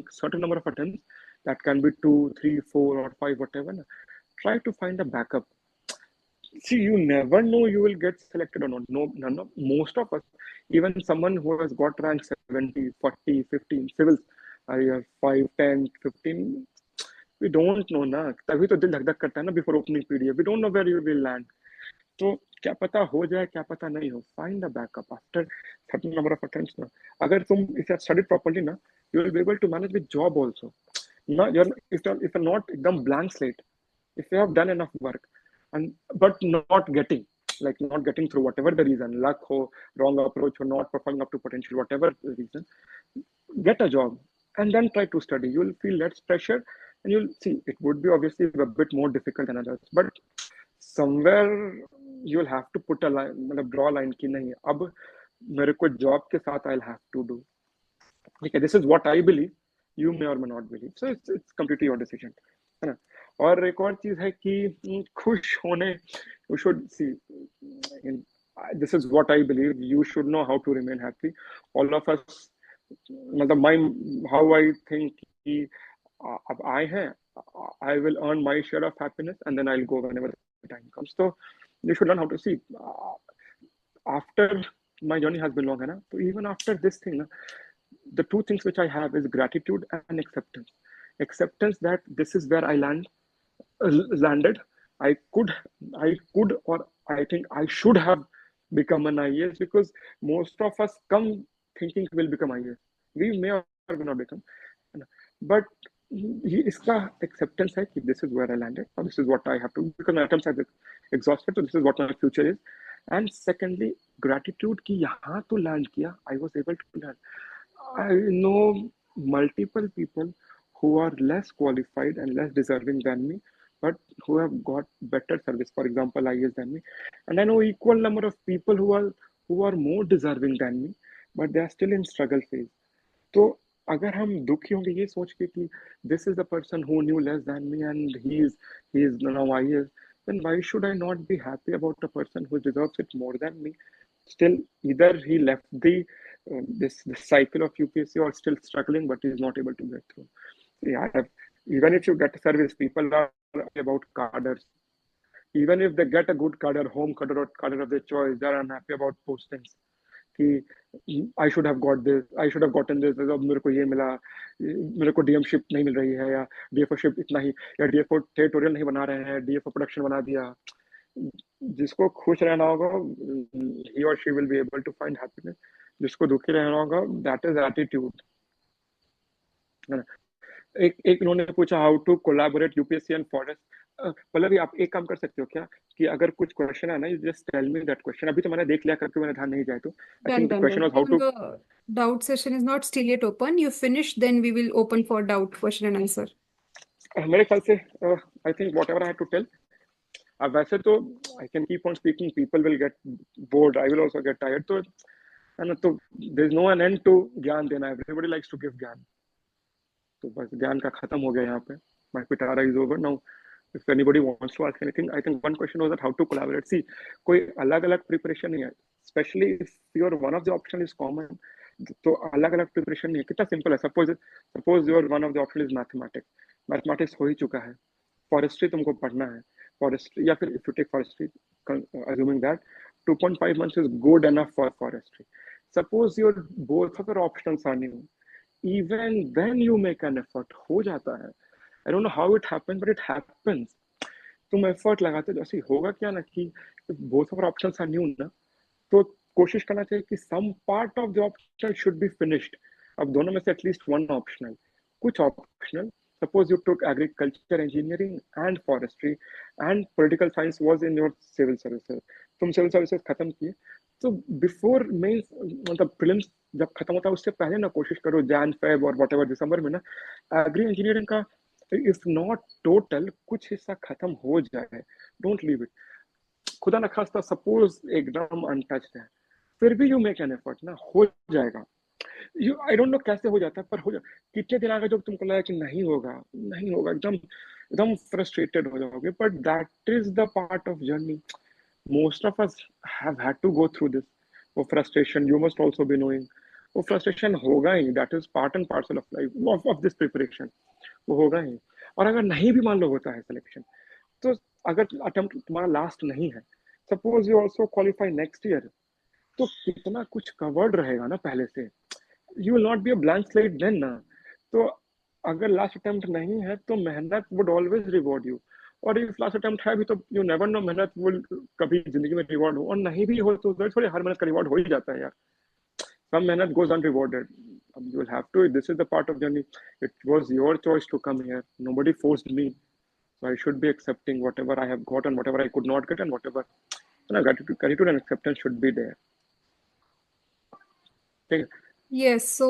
certain number of attempts, that can be 2, 3, 4 or 5, whatever, try to find a backup. See, you never know you will get selected or not. No, most of us, even someone who has got rank 70, 40, 15 civils, 5, 10, 15, we don't know ना, तभी तो दिल धक धक करता है ना before opening PDF. We don't know where you will land. तो क्या पता हो जाए, क्या पता नहीं हो, find the backup after certain number of attempts ना. अगर तुम if you have studied properly ना, you will be able to manage with job also. ना if you're not एकदम blank slate, if you have done enough work and but not getting, like not getting through whatever the reason, luck ho, wrong approach or not performing up to potential, whatever the reason, get a job and then try to study. You will feel less pressure and you'll see it would be obviously a bit more difficult than others, but somewhere you'll have to put a line, मतलब draw a line कि नहीं अब मेरे को job के साथ I'll have to do. ठीक है, this is what I believe, you may or may not believe, so it's completely your decision, है ना. और एक और चीज है कि खुश होने, you should see in, this is what I believe, you should know how to remain happy. All of us, मतलब my how I think कि अब आए हैं, I will earn my share of happiness and then I'll go whenever the time comes. So you should learn how to see after my journey has been long, है ना. So even after this thing ना, the two things which I have is gratitude and acceptance. Acceptance that this is where I landed. I could, or I think I should have become an IAS, because most of us come thinking we'll become IAS. We may or may not become, but इसका acceptance है कि this is where I landed, or this is what I have to, because my attempts have exhausted, so this is what my future is. And secondly, gratitude कि यहाँ तो land किया, I was able to land. I know multiple people who are less qualified and less deserving than me, but who have got better service, for example, IAS than me. And I know equal number of people who are more deserving than me, but they are still in struggle phase. तो अगर हम दुखी होंगे ये सोच के कि this is the person who knew less than me and he is now IAS, then why should I not be happy about a person who deserves it more than me? Still, either he left the this cycle of UPSC or still struggling, but is not able to get through. Yeah, even if you get a service, people are about cadres. Even if they get a good cadre, home cadre or cadre of their choice, they are unhappy about postings. कि I should have got this, I should have gotten this, अब मेरे को ये मिला, मेरे को DM ship नहीं मिल रही है, या DFO शिप इतना ही, या DFO ट्यूटोरियल नहीं बना रहे हैं, DFO प्रोडक्शन बना दिया. जिसको खुश रहना होगा, he or she will be able to find happiness. जिसको दुखी रहना होगा, that is attitude. एक इन्होंने पूछा how to collaborate UPSC and forest. Pallavi आप एक काम कर सकते हो क्या कि अगर कुछ क्वेश्चन है ना, you just tell me that question. अभी तो मैंने देख लिया करके मैंने ध्यान नहीं जाए तो I Done, think the done, question done. Was how to. The doubt session is not still yet open. You finish, then we will open for doubt question and answer. मेरे ख्याल से I think whatever I have to tell. अब वैसे तो I can keep on speaking, people will get bored, I will also get tired. तो है ना, तो there is no an end to ज्ञान देना. एवरीबॉडी लाइक्स टू गिव ज्ञान. तो बस ज्ञान का खत्म हो गया यहाँ पे. My Pitara is over now. If anybody wants to ask anything, I think one question was that how to collaborate. See, कोई अलग-अलग preparation नहीं है. Especially if your one of the option is common, तो अलग-अलग preparation नहीं है. कितना simple है. Suppose your one of the option is mathematics. Mathematics हो ही चुका है. Forestry तुमको पढ़ना है. Forestry या फिर if you take forestry, assuming that 2.5 months is good enough for forestry. Suppose your both of your options are new. Even then you make an effort. हो जाता है. I don't know how it happens, but it happens. तुम effort लगाते हो, जैसे होगा क्या ना कि both of our options are new ना, तो कोशिश करना चाहिए कि some part of the option should be finished. अब दोनों में से at least one optional, कुछ optional. Suppose you took agriculture, engineering and forestry and political science was in your civil services. तुम civil services खत्म किए, तो before mains मतलब prelims जब खत्म होता है उससे पहले ना कोशिश करो Jan, Feb और whatever दिसंबर में ना agri engineering का इफ नॉट टोटल कुछ हिस्सा खत्म हो जाए. Don't leave it. खुदा न खास्ता सपोज एकदम अनटच्ड है, फिर भी यू मेक एन एफर्ट ना, हो जाएगा. यू आई डोंट नो कैसे हो जाता है, पर हो जाए. कितने दिन आगे जब तुमको लगा कि नहीं होगा, नहीं होगा, एकदम एकदम फ्रस्ट्रेटेड हो जाओगे. But that is the part of journey. Most of us have had to go through this. वो frustration you must also be knowing, वो फ्रस्ट्रेशन होगा ही. That is part and parcel of life of this preparation. वो होगा ही. और अगर नहीं भी मान लो होता है सिलेक्शन, तो अगर अटेम्प्ट तुम्हारा लास्ट नहीं है, suppose you also qualify next year, तो कितना कुछ कवर्ड रहेगा ना पहले से. You will not be a blank slate then ना. तो अगर लास्ट अटेम्प्ट नहीं है तो मेहनत वुड ऑलवेज रिवॉर्ड यू. और इफ लास्ट अटेम्प्ट है भी तो यू नेवर नो, मेहनत विल कभी जिंदगी में रिवॉर्ड हो, और नहीं भी हो तो थोड़ी हर मेहनत का रिवॉर्ड हो ही जाता है यार. Some mehnat goes unrewarded. You will have to. This is the part of journey. It was your choice to come here. Nobody forced me. So I should be accepting whatever I have got and whatever I could not get, and whatever, gratitude and acceptance should be there. Okay. Yes, so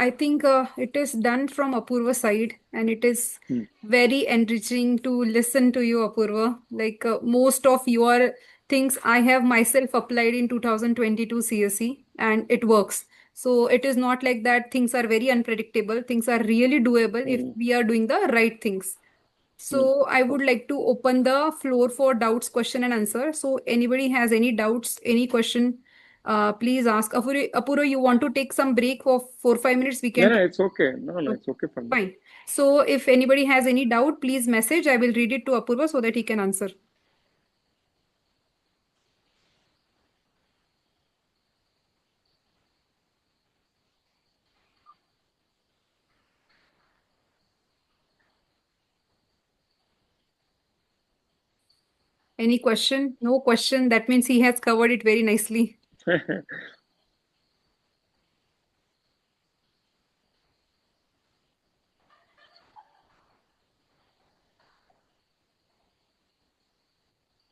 I think it is done from Apurva side, and it is very enriching to listen to you, Apurva. Like most of your things, I have myself applied in 2022 CSE, and it works. So it is not like that things are very unpredictable. Things are really doable if we are doing the right things. So I would like to open the floor for doubts, question and answer. So anybody has any doubts, any question, please ask. Apuro, you want to take some break for 4-5 minutes? We No, can no, take. it's okay. No, it's okay for me. Fine. So if anybody has any doubt, please message. I will read it to Apurva so that he can answer. Any question? No question. That means he has covered it very nicely.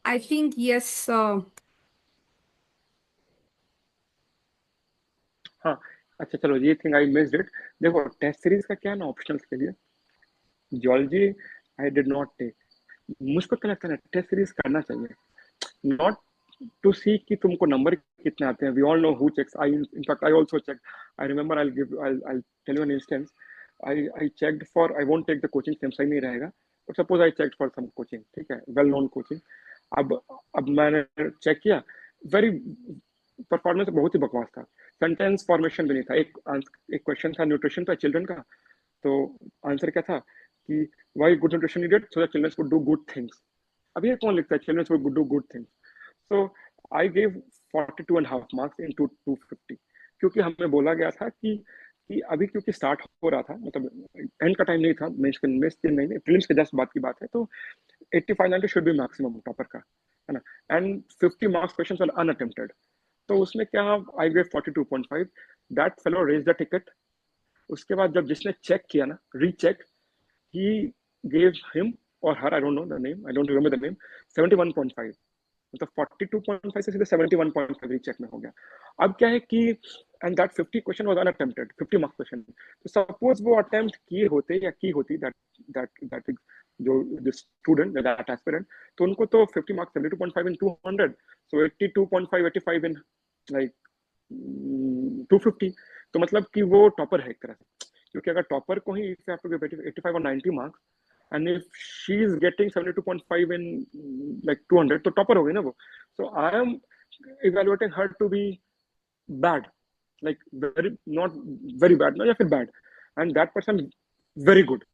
I think yes. हाँ, अच्छा चलो, ये thing I missed it. देखो, test series का क्या है ना, optionals के लिए geology I did not take. मुझको क्या लगता है ना, टेस्ट सीरीज करना चाहिए, नॉट to see कि तुमको नंबर कितने आते हैं. We all know who checks. In fact, I also checked. I remember, I'll tell you an instance. I checked for, I won't take the coaching, सही नहीं रहेगा, but suppose I checked for some coaching, ठीक है, well known coaching. अब मैंने check किया, very performance बहुत ही बकवास था. सेंटेंस फॉर्मेशन भी नहीं था. एक क्वेश्चन था न्यूट्रिशन पे चिल्ड्रन का, तो आंसर क्या था कि why good nutrition needed so that children would do good things. अब ये कौन लिखता है children would do good things? So I gave 42.5 marks in 250, क्योंकि हमें बोला गया था कि अभी क्योंकि स्टार्ट हो रहा था, मतलब एंड का टाइम नहीं था, मेंस के नहीं, प्रीलिम्स के जस्ट बात की बात है, तो 85-90 शुड बी मैक्सिमम टॉपर का, है ना. And 50 marks questions were unattempted. तो उसमें क्या, I gave 42.5. That fellow raised the ticket. उसके बाद जब जिसने चेक किया ना, रीचेक, ही गेव हिम और her, I don't know the name, I don't remember the name, 71.5. मतलब 42.5 से सीधे 71.5 रीचेक में हो गया. अब क्या है कि and that 50 question was unattempted, 50 marks question. तो सपोज वो अटेम्प्ट किए होते या की होती दैट जो स्टूडेंट, दैट एस्पिरेंट, तो उनको तो 50 marks 72.5 in 200, so 82.5 85 in like 250. तो मतलब कि वो टॉपर है एक तरह से, क्योंकि अगर टॉपर को ही 85 और 90 marks, and if she is getting 72.5 in like 200, तो टॉपर हो गई ना वो. So I am evaluating her to be bad, like very not very bad, ना, या फिर bad, and that person very good.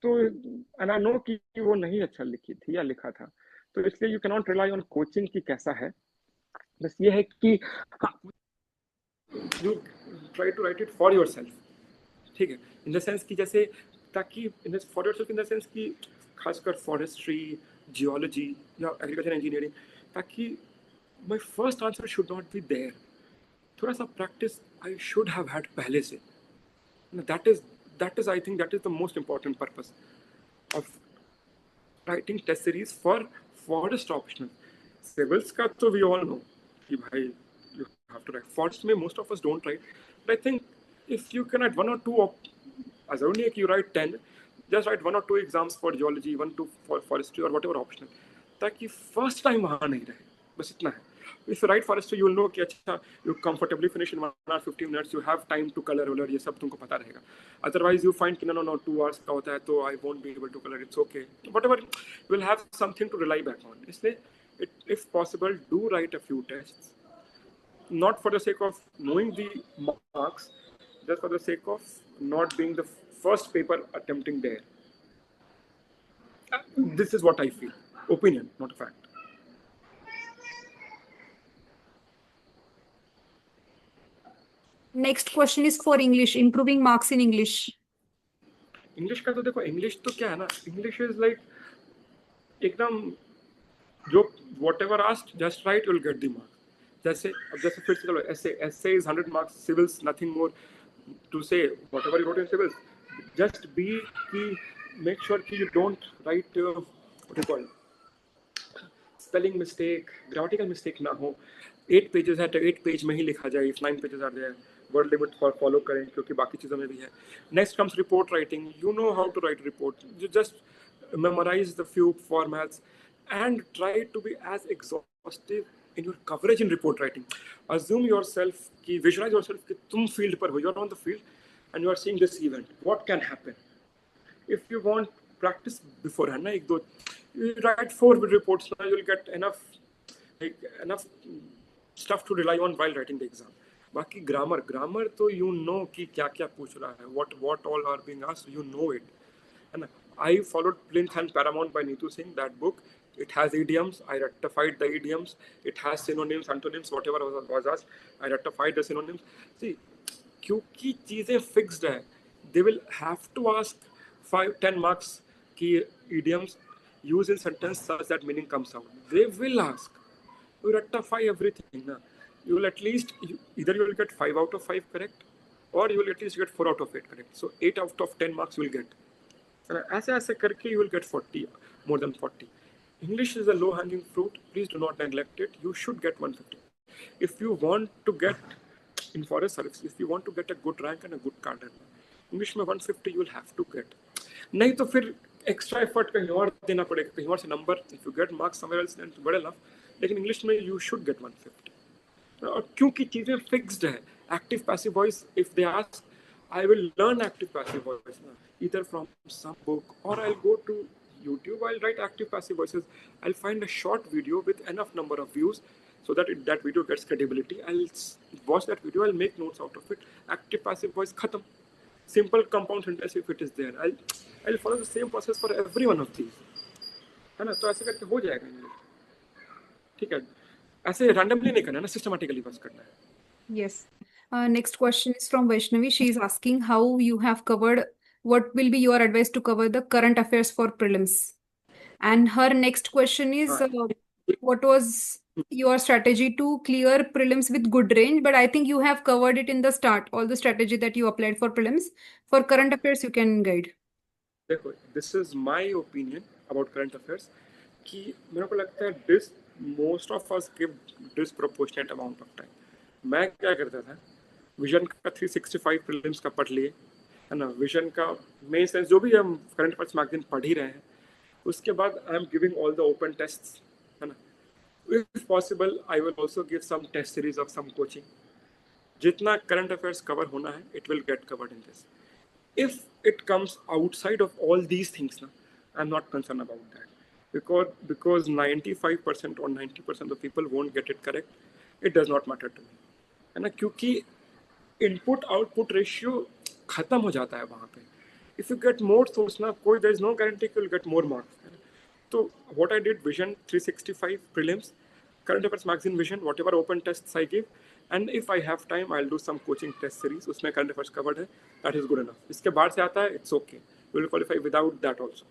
तो and I know कि वो नहीं अच्छा लिखी थी या लिखा था, तो इसलिए you cannot rely on coaching कि कैसा है. बस ये है कि you try to write it for yourself, ठीक है, इन द सेंस कि जैसे, ताकि for yourself in the sense कि खासकर फॉरेस्ट्री, जियोलॉजी या एग्रीकल्चर इंजीनियरिंग, ताकि my first answer should not be there. थोड़ा सा practice I should have had पहले से. That is I think that is the most important purpose of writing test series for forest optional. Civils का तो we all know कि भाई you have to write. Forest में most of us don't write, but I think if you can write 1 or 2 as only if you write 10, just write 1 or 2 exams for geology, 1 2 for forestry or whatever optional, ताकि first time वहाँ नहीं रहे. बस इतना है. If you write forestry, you will know कि अच्छा you comfortably finish in 1 hour 15 minutes, you have time to color, ये सब तुमको पता रहेगा. Otherwise you find कि no 2 hours का होता है, तो I won't be able to color. It's okay. Whatever, you will have something to rely back on. इसलिए if possible, do write a few tests, not for the sake of knowing the marks, just for the sake of not being the first paper attempting there. This is what I feel. Opinion, not a fact. Next question is for English, improving marks in English. English का तो देखो, English तो क्या है ना, English is like एकदम जो whatever asked just write, you'll get the mark. जैसे फिर से चलो essay is 100 marks, civils nothing more to say. Whatever you wrote in civils, just make sure कि you don't write what do you call spelling mistake, grammatical mistake ना हो. 8 pages है तो 8 page में ही लिखा जाए. If 9 pages are there, word limit follow करें क्योंकि बाकी चीज़ों में भी है. Next comes report writing. You know how to write report. You just memorize the few formats and try to be as exhaustive in your coverage in report writing. Assume yourself visualize yourself कि तुम field पर हो, you are on the field and you are seeing this event. What can happen? If you want practice beforehand, na, you write 4 reports, now you'll get enough stuff to rely on while writing the exam. बाकी grammar तो you know कि क्या पूछ रहा है, what all are being asked, you know it. And I followed Plinth and Paramount by Neetu Singh, that book. It has idioms. I rectified the idioms. It has synonyms, antonyms, whatever was asked. I rectified the synonyms. See, क्योंकि चीजें fixed है, they will have to ask 5-10 marks की idioms used in sentence such that meaning comes out. They will ask. You rectify everything. Na? You will at least either you will get 5 out of 5 correct, or you will at least get 4 out of 8 correct. So 8 out of 10 marks you will get. ऐसे करके you will get 40, more than 40. English is a low-hanging fruit. Please do not neglect it. You should get 150. If you want to get in forest service, if you want to get a good rank and a good candidate, English में 150 you will have to get. नहीं तो फिर extra effort कहीं और देना पड़ेगा, कहीं और से number. If you get marks somewhere else, then good enough. लेकिन English में you should get 150. और क्योंकि चीजें fixed है, active passive voice. If they ask, I will learn active passive voice either from some book or I'll go to YouTube. I'll write active passive voices. I'll find a short video with enough number of views so that that video gets credibility. I'll watch that video. I'll make notes out of it. Active passive voice khatam. Simple compound sentence if it is there. I'll follow the same process for every one of these. है ना? तो ऐसे करके हो जाएगा English. ठीक है. ऐसे randomly नहीं करना है ना, systematically बस करना है. Yes. Next question is from Vaishnavi. She is asking how you have covered, what will be your advice to cover the current affairs for prelims? And her next question is, what was your strategy to clear prelims with good range? But I think you have covered it in the start, all the strategy that you applied for prelims. For current affairs, you can guide. देखो, this is my opinion about current affairs कि मेरे को लगता है most of us give disproportionate amount of time. मैं क्या करता था, विजन का 365 प्रीलिम्स का पढ़ लिए, है ना, विजन का मेन सेंस जो भी हम करंट अफेयर्स मैगजीन पढ़ ही रहे हैं, उसके बाद I am giving all the open tests, है ना. If possible I will also give some test series of some coaching. जितना करंट अफेयर्स कवर होना है, it will get covered in this. If it comes outside of all these things ना, I am not concern about that, because 95% or 90% of people won't get it correct. It does not matter to me, है ना, क्योंकि input output ratio खत्म हो जाता है वहाँ पे. If you get more source ना, कोई देयर इज नो गारंटी कि you will get more marks. तो what I did, vision 365 prelims, current affairs magazine vision, whatever open tests I give, and if I have time I will do some coaching test series, उसमें current affairs covered है, that is good enough. इसके बाहर से आता है, it's okay, you will qualify without that also.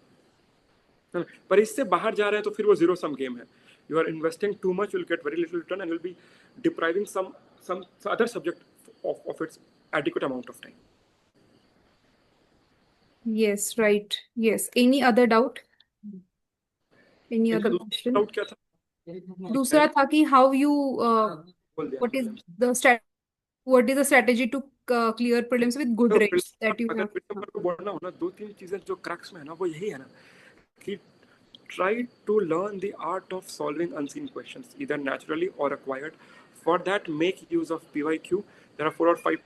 पर इससे बाहर जा रहे हैं तो फिर वो जीरो सम गेम है. You are investing too much, you'll get very little return, and you'll be depriving some other subject of its adequate amount of time. Yes, right. Yes. Any other doubt? Any other question? Doubt क्या था? दूसरा था कि how you what is the strategy to clear prelims with good grades that you have? अगर को बोलना हो ना, 2-3 चीजें जो क्रैक्स में है ना, वो यही है ना कि try to learn the art of solving unseen questions, either naturally or acquired. For that, make use of PYQ. There are 4 or 5.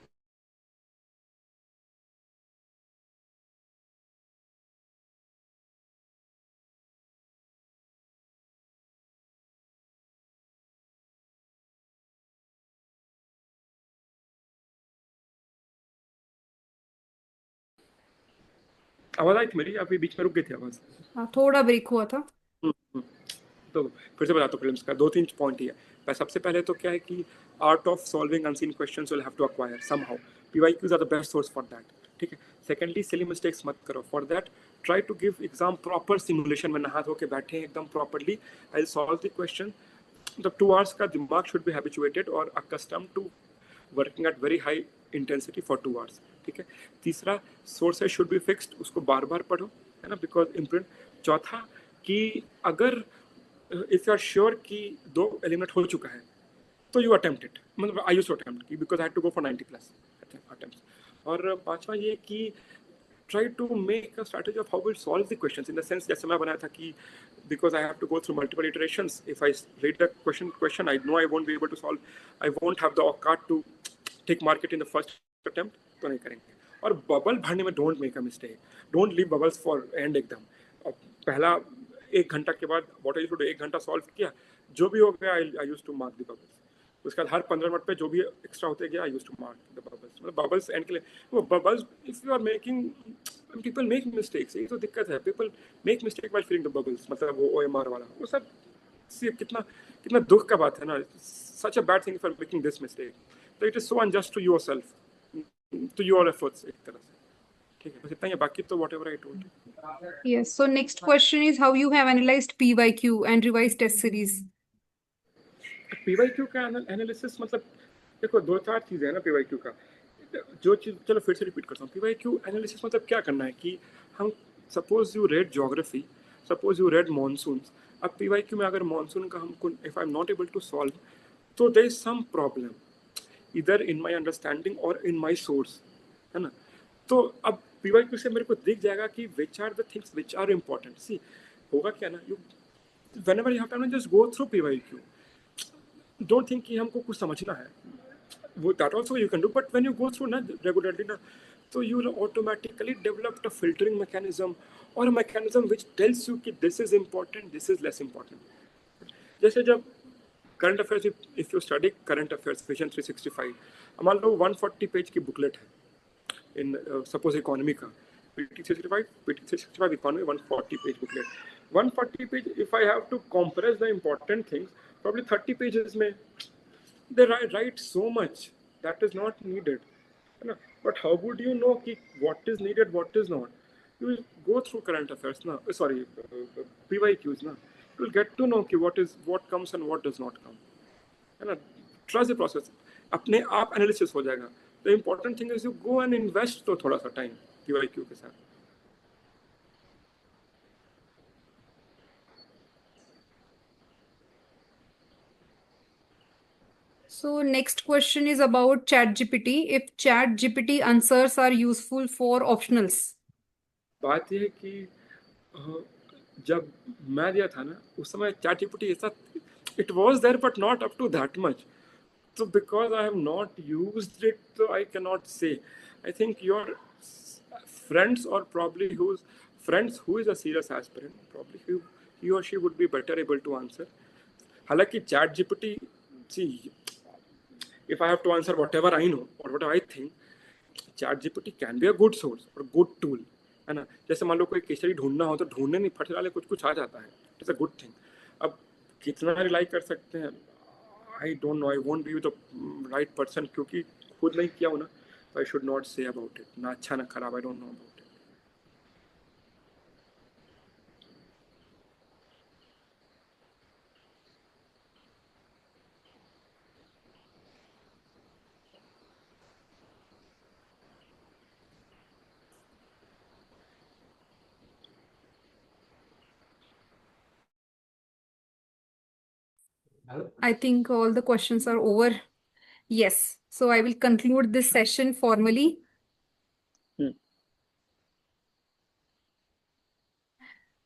आवाज आई थी मेरी? अभी बीच में रुक गई थी आवाज. हाँ, थोड़ा ब्रेक हुआ था. तो फिर से बताता हूँ प्रीलिम्स का 2-3 पॉइंट ही है. सबसे पहले तो क्या है कि art of solving unseen questions will have to acquire somehow. PYQs are the best source for that. ठीक है. सेकेंडली, सिली मिस्टेक्स मत करो. For that try to give exam proper simulation में नहा धो के बैठे एकदम properly. I'll solve the question. The 2 hours का दिमाग should be habituated or accustomed to working at very high intensity for 2 hours. ठीक है. तीसरा, sources should be fixed. उसको बार बार पढ़ो, है ना, because imprint. चौथा कि अगर if you are sure कि 2 eliminate हो चुका है, तो you attempt it. मतलब I used to attempt because I had to go for 90 plus attempts. और पांचवा ये कि try to make a strategy of how we'll solve the questions in the sense जैसे मैं बनाया था कि because I have to go through multiple iterations. If I read the question, I know I won't be able to solve. I won't have the औकात to take mark it in the first attempt. तो नहीं करेंगे. और bubble भरने में don't make a mistake. Don't leave bubbles for end एकदम. पहला 1 घंटा के बाद what I used to do 1 घंटा solve किया, जो भी हो गया I used to mark the bubbles. उसके बाद हर 15 मिनट पे जो भी एक्स्ट्रा होते गया I used to mark the bubbles. मतलब bubbles एंड के लिए वो bubbles if you are making people make mistakes, ये तो दिक्कत है. People make mistake while filling the bubbles. मतलब वो OMR वाला वो सब कितना दुख का बात है ना. Such a bad thing for making this mistake. So it is so unjust to yourself, to your efforts एक तरह से. ठीक है, बस इतना ही. बाकी तो whatever I told you. Yes. So next question is how you have analyzed PYQ and revised test series. PYQ का एनालिसिस मतलब देखो 2-4 चीजें हैं ना PYQ का. जो चीज चलो फिर से रिपीट करता हूँ. PYQ एनालिसिस मतलब क्या करना है कि हम suppose you read geography, suppose you read monsoons. अब PYQ में अगर मॉनसून का हमको if I am not able to solve, तो देयर इज सम प्रॉब्लम इधर इन माय अंडरस्टैंडिंग और इन माय सोर्स, है ना. तो अब PYQ से मेरे को दिख जाएगा कि which are the things which are important. See होगा क्या ना, you whenever you have time just go through PYQ. Don't think कि हमको कुछ समझना है. That also you can do, but when you go through ना regularly ना, so you will automatically develop a filtering mechanism or a mechanism which tells you कि this is important, this is less important. जैसे जब current affairs, if you study current affairs, Vision 365, मान लो 140 page की booklet है in suppose economy का, PT 365 economy 140 page booklet. 140 page, if I have to compress the important things, probably 30 pages में they write so much that is not needed, है ना. But how would you know कि what is needed, what is not? You will go through current affairs ना, sorry PYQs ना, you will get to know कि what comes and what does not come, है ना. Trust the process. अपने आप analysis हो जाएगा. The important thing is you go and invest तो थोड़ा सा time PYQ के साथ. So next question is about ChatGPT. If ChatGPT answers are useful for optionals. बात ये है कि जब मैं दिया था ना उस समय ChatGPT ऐसा it was there but not up to that much. So because I have not used it, so I cannot say. I think your friends or probably who is a serious aspirant, probably he or she would be better able to answer. हालांकि ChatGPT, see, if I have to answer whatever I know or whatever I think, ChatGPT can be a good source or good tool, है ना. जैसे मान लो कोई केसरी ढूंढना हो तो ढूंढने नहीं फट डाले कुछ आ जाता है. It's a good thing. अब कितना रिलाई कर सकते हैं I don't know. I won't be the right person क्योंकि खुद नहीं किया हूँ ना. So I should not say about it. ना अच्छा ना खराब. I don't know about it. I think all the questions are over. Yes. So I will conclude this session formally.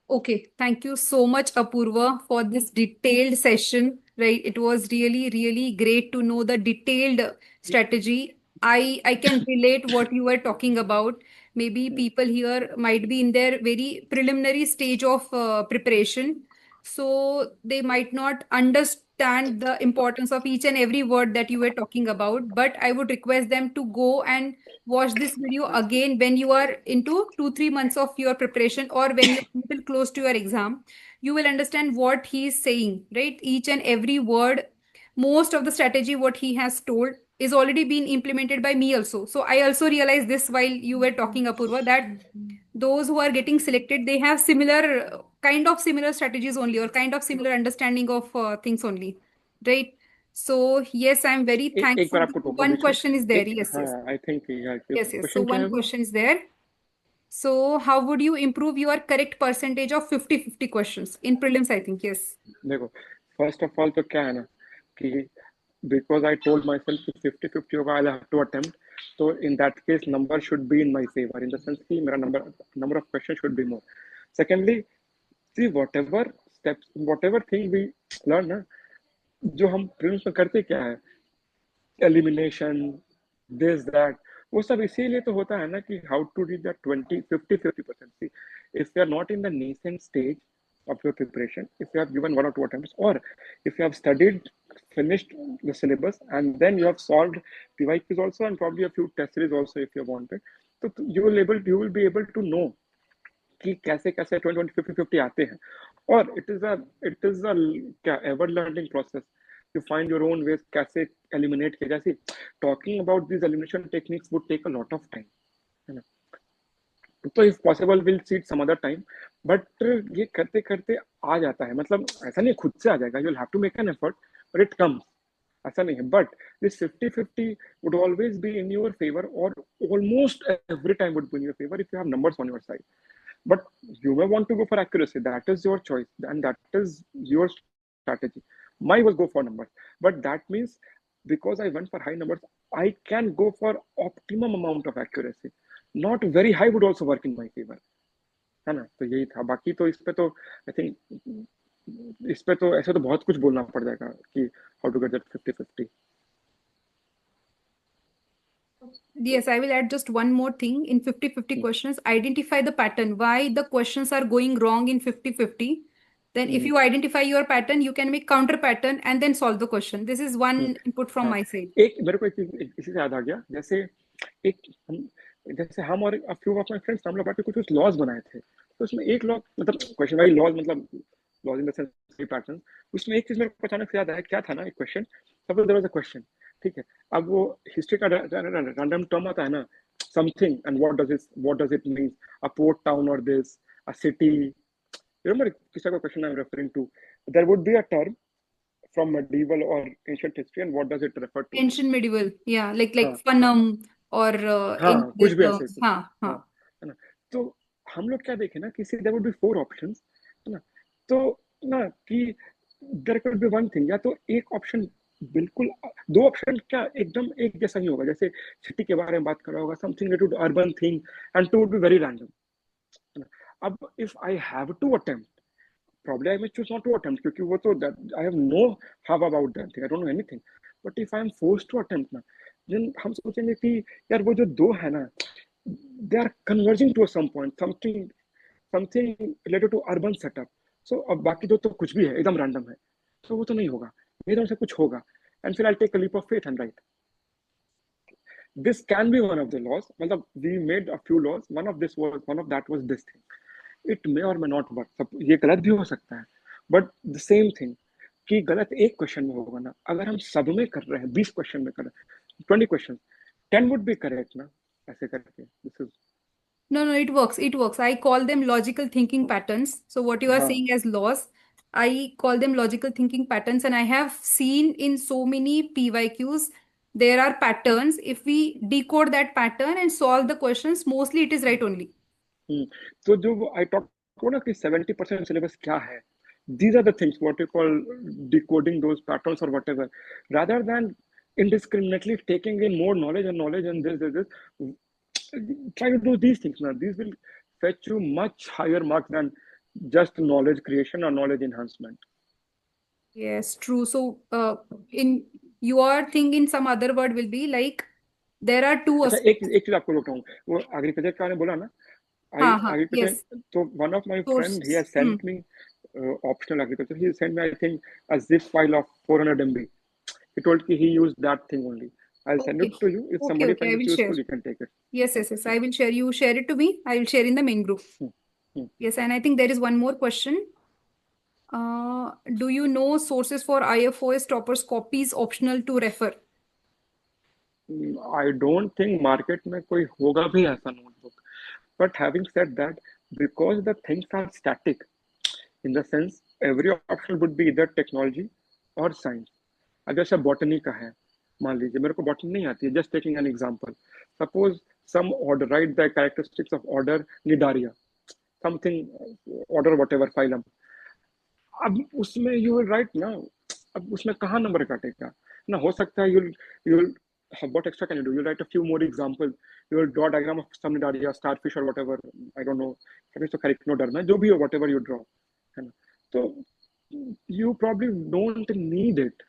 Okay, thank you so much, Apurva, for this detailed session. Right, it was really, really great to know the detailed strategy. I can relate what you were talking about. Maybe people here might be in their very preliminary stage of preparation, so they might not understand the importance of each and every word that you were talking about. But I would request them to go and watch this video again when you are into 2-3 months of your preparation or when you're a little close to your exam. You will understand what he is saying, right? Each and every word, most of the strategy what he has told is already been implemented by me also. So I also realized this while you were talking, Apurva, that those who are getting selected, they have similar kind of similar strategies only, or kind of similar understanding of things only, right? So yes, I'm very एक thankful. बार आपको टोका One बीच में, question is there. एक, Yes, हाँ, yes, I think yes, yes. So question क्या है one वो? question is there. So how would you improve your correct percentage of 50-50 questions in prelims? I think yes. देखो, first of all तो क्या है ना कि because I told myself कि 50-50 होगा, I'll have to attempt. So in that case, number should be in my favor, in the sense कि मेरा number of questions should be more. Secondly, see whatever steps, whatever thing we learn ना, जो हम prelims में करते क्या है, elimination, this that, वो सब इसीलिए तो होता है ना कि how to reach that 50-50%. See, if you are not in the nascent stage of your preparation, if you have given 1 or 2 attempts, or if you have studied, finished the syllabus, and then you have solved PYQs also, and probably a few test series also if you wanted, so you will be able to know कि कैसे कैसे 20-20-50-50 आते हैं. और it is a क्या ever learning process. You find your own ways कैसे eliminate किया जाए. Talking about these elimination techniques would take a lot of time, है ना. तो if possible we'll see it some other time, but ये करते करते आ जाता है. मतलब ऐसा नहीं खुद से आ जाएगा. You'll have to make an effort, but it comes. ऐसा नहीं है. But this 50-50 would always be in your favor, or almost every time would be in your favor if you have numbers on your side. But you may want to go for accuracy. That is your choice, and that is your strategy. Mine was go for numbers, but that means because I went for high numbers, I can go for optimum amount of accuracy. Not very high would also work in my favor, है ना. तो यही था. बाकी तो इस पे तो आई थिंक इस पे तो ऐसे तो बहुत कुछ बोलना पड़ जाएगा कि how to get that 50-50. Yes, I will add just one more thing. In 50-50 questions, identify the pattern, why the questions are going wrong in 50-50. Then if you identify your pattern, you can make counter pattern and then solve the question. This is one input from हाँ, my side. एक मेरे को एक चीज इसी से याद आ गया. जैसे हम और a few of my friends हम लोग बात पे कुछ लॉज बनाए थे. तो उसमें एक लॉ मतलब क्वेश्चन वाली लॉज, मतलब laws in the sense pattern. उसमें एक चीज मेरे को अचानक से याद आया. क्या था ना, एक question. Suppose there was a question, ठीक है. अब वो हिस्ट्री का रैंडम टर्म आता है ना, something and what does it mean, a port town और दिस, अ सिटी. Remember किस टाइप का question I am referring to. There would be a term from medieval or ancient history, and what does it refer to? Ancient medieval, yeah, like हाँ, Funam or in हाँ, कुछ भी ऐसे कुछ. हाँ हाँ, हाँ. है ना. तो हम लोग क्या देखे ना कि there would be 4 options, है ना. तो ना कि there could be one thing, या तो एक ऑप्शन बिल्कुल, 2 ऑप्शन क्या एकदम एक जैसा ही होगा. जैसे सिटी के बारे में बात कर रहा होगा, something related to urban thing, and 2 would be very random, है ना. अब if I have to attempt, probably I may choose not to attempt, क्योंकि वो तो I have no how about that thing, I don't know anything. But if I am forced to attempt ना, then हम सोचेंगे कि यार वो जो 2 है ना, they are converging to some point, something related to urban setup. So अब बाकी 2 तो कुछ भी है, एकदम random है. तो वो तो नहीं होगा. मेरे से कुछ होगा, and फिर I'll take a leap of faith and write. This can be one of the laws. मतलब we made a few laws. One of that was this thing. It may or may not work. सब ये गलत भी हो सकता है. But the same thing कि गलत एक क्वेश्चन में होगा ना, अगर हम सब में कर रहे हैं, 20 क्वेश्चन में कर रहे हैं, 20 क्वेश्चन, 10 would be correct ना, ऐसे करके. This is No, no, it works. It works. I call them logical thinking patterns. So what you are हाँ. saying as laws, I call them logical thinking patterns. And I have seen in so many PYQs, there are patterns. If we decode that pattern and solve the questions, mostly it is right only. तो जो I talk को ना कि 70% syllabus क्या है, these are the things what you call decoding those patterns or whatever, rather than indiscriminately taking in more knowledge and this. Try to do these things now. These will fetch you much higher marks than just knowledge creation or knowledge enhancement. Yes, true. So, in your thing, in some other word will be like there are two अच्छा, aspects. एक चीज आपको बताऊं, वो agriculture का बोला ना, हाँ हाँ. agriculture. Yes. So one of my friend, he Sources. has sent me optional agriculture. He sent me, I think, a zip file of 400 MB. He told me he used that thing only. I'll send Okay. it to you. If Okay. somebody Okay. I finds will it share. useful, you can take it. Yes. Yes. Yes. I will share. You share it to me. I will share in the main group. Yes. And I think there is one more question. Do you know sources for IFOS toppers copies optional to refer? I don't think market में कोई होगा भी ऐसा notebook. But having said that, because the things are static, in the sense every option would be either technology or science. अब जैसे botany का है, मान लीजिए मेरे को बॉटनी नहीं आती है, just taking an example, suppose some order, right the characteristics of order Cnidaria, something order whatever phylum, अब उसमें यू विल राइट ना, अब उसमें कहाँ नंबर काटेगा ना, हो सकता है you'll what extra can you do, you'll write a few more examples, you'll draw diagram of some nidaria, starfish or whatever, I don't know, तो correct no डरना, जो भी हो whatever you draw, है ना, तो you probably don't need it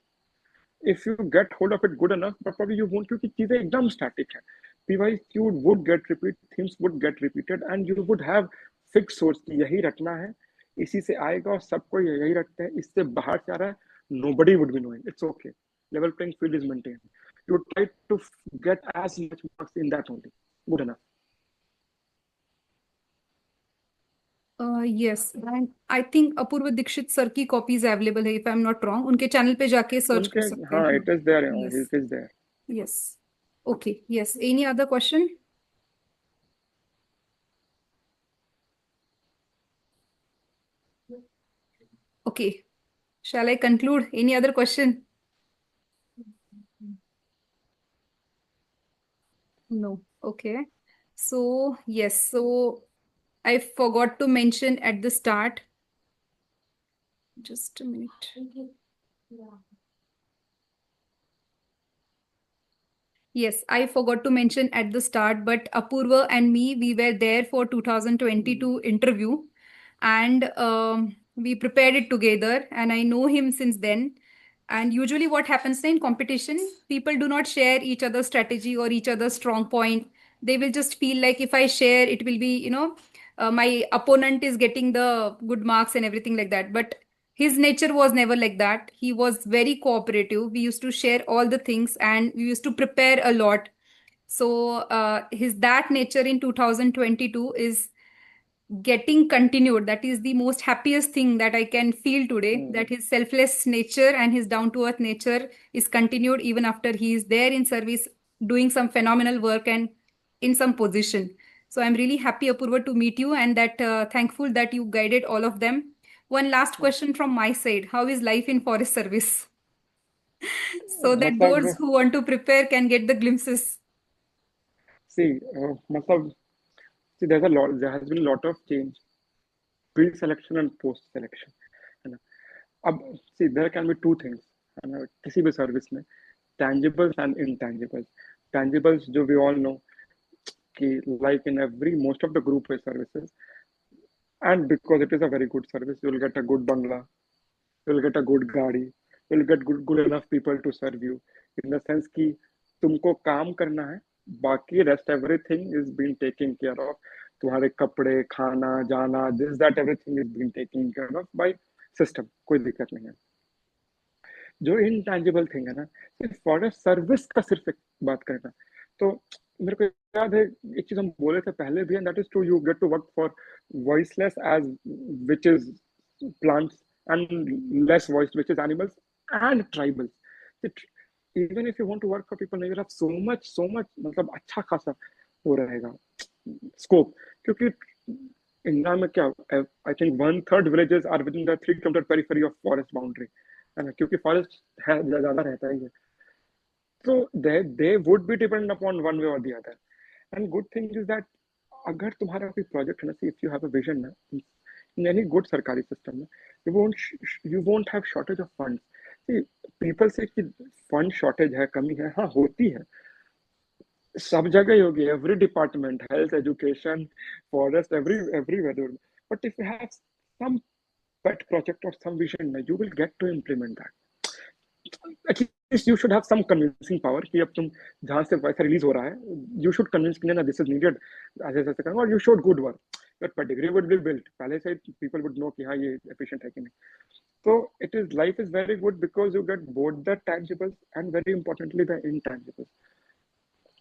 if you get hold of it good enough, but probably you won't, क्योंकि चीजें एकदम static है, PYQ would get repeat, themes would get repeated and you would have fixed source की यही रटना है, इसी से आएगा और सबको यही रखते हैं, इससे बाहर से आ रहा है, nobody would be knowing, it's okay, level playing field is maintained, you try to get as much marks in that only, good enough. Yes, and I think Apurva Dikshit sir की copies available है, if I'm not wrong, उनके channel पे जाके search कर सकते हैं. हाँ, it is there, Yes. it is there. Yes. Okay. Yes. Any other question? Okay. Shall I conclude? Any other question? No. Okay. So, yes. So, I forgot to mention at the start. Just a minute. Yes, I forgot to mention at the start, but Apurva and me, we were there for 2022 interview, and we prepared it together, and I know him since then. And usually what happens in competition, people do not share each other's strategy or each other's strong point. They will just feel like if I share, it will be, my opponent is getting the good marks and everything like that. But his nature was never like that. He was very cooperative. We used to share all the things and we used to prepare a lot. So his that nature in 2022 is getting continued. That is the most happiest thing that I can feel today, that his selfless nature and his down to earth nature is continued even after he is there in service doing some phenomenal work and in some position. So I'm really happy, Apurva, to meet you, and that thankful that you guided all of them. One last question from my side: how is life in forest service? So that those who want to prepare can get the glimpses. See, see, there has been a lot of change, pre-selection and post-selection. See, there can be two things. किसी भी service में, tangibles and intangibles. Tangibles, जो we all know, कि like in most of the group-based services, and because it is a very good service, you will get a good bangla, you will get a good गाड़ी, you will get good enough people to serve you, in the sense कि तुमको काम करना है, बाकी rest everything is being taken care of, तुम्हारे कपड़े, खाना, जाना, this, that, everything is being taken care of by system, कोई दिक्कत नहीं है. जो intangible thing है ना, सिर्फ फॉरेस्ट सर्विस का सिर्फ एक बात करना, तो मेरे को याद है एक चीज हम बोले थे पहले भी, and that is true, you get to work for voiceless, as which is plants, and less voiced, which is animals and tribals. Even if you want to work for people, you have so much मतलब अच्छा खासा हो रहेगा scope, क्योंकि India में क्या, I think 1/3 villages are within the 3 kilometer periphery of forest boundary, है ना, क्योंकि forest है ज्यादा रहता ही है, so they would be dependent upon one way or the other. And good thing is that अगर तुम्हारा कोई project है ना, if you have a vision ना, in any good सरकारी system, you won't have shortage of funds. See, people say कि fund shortage है, कमी है, हाँ होती है, सब जगह ही होगी, every department, health, education, forest, everywhere. But if you have some pet project or some vision, you will get to implement that. At least you should have some convincing power कि अब तुम जहाँ से पैसा रिलीज हो रहा है, you should convince कि ना this is needed, ऐसे करेंगे, और you showed good work, your pedigree would be built, पहले से people would know कि हाँ ये efficient है कि नहीं. So life is very good because you get both the tangibles and very importantly the intangibles.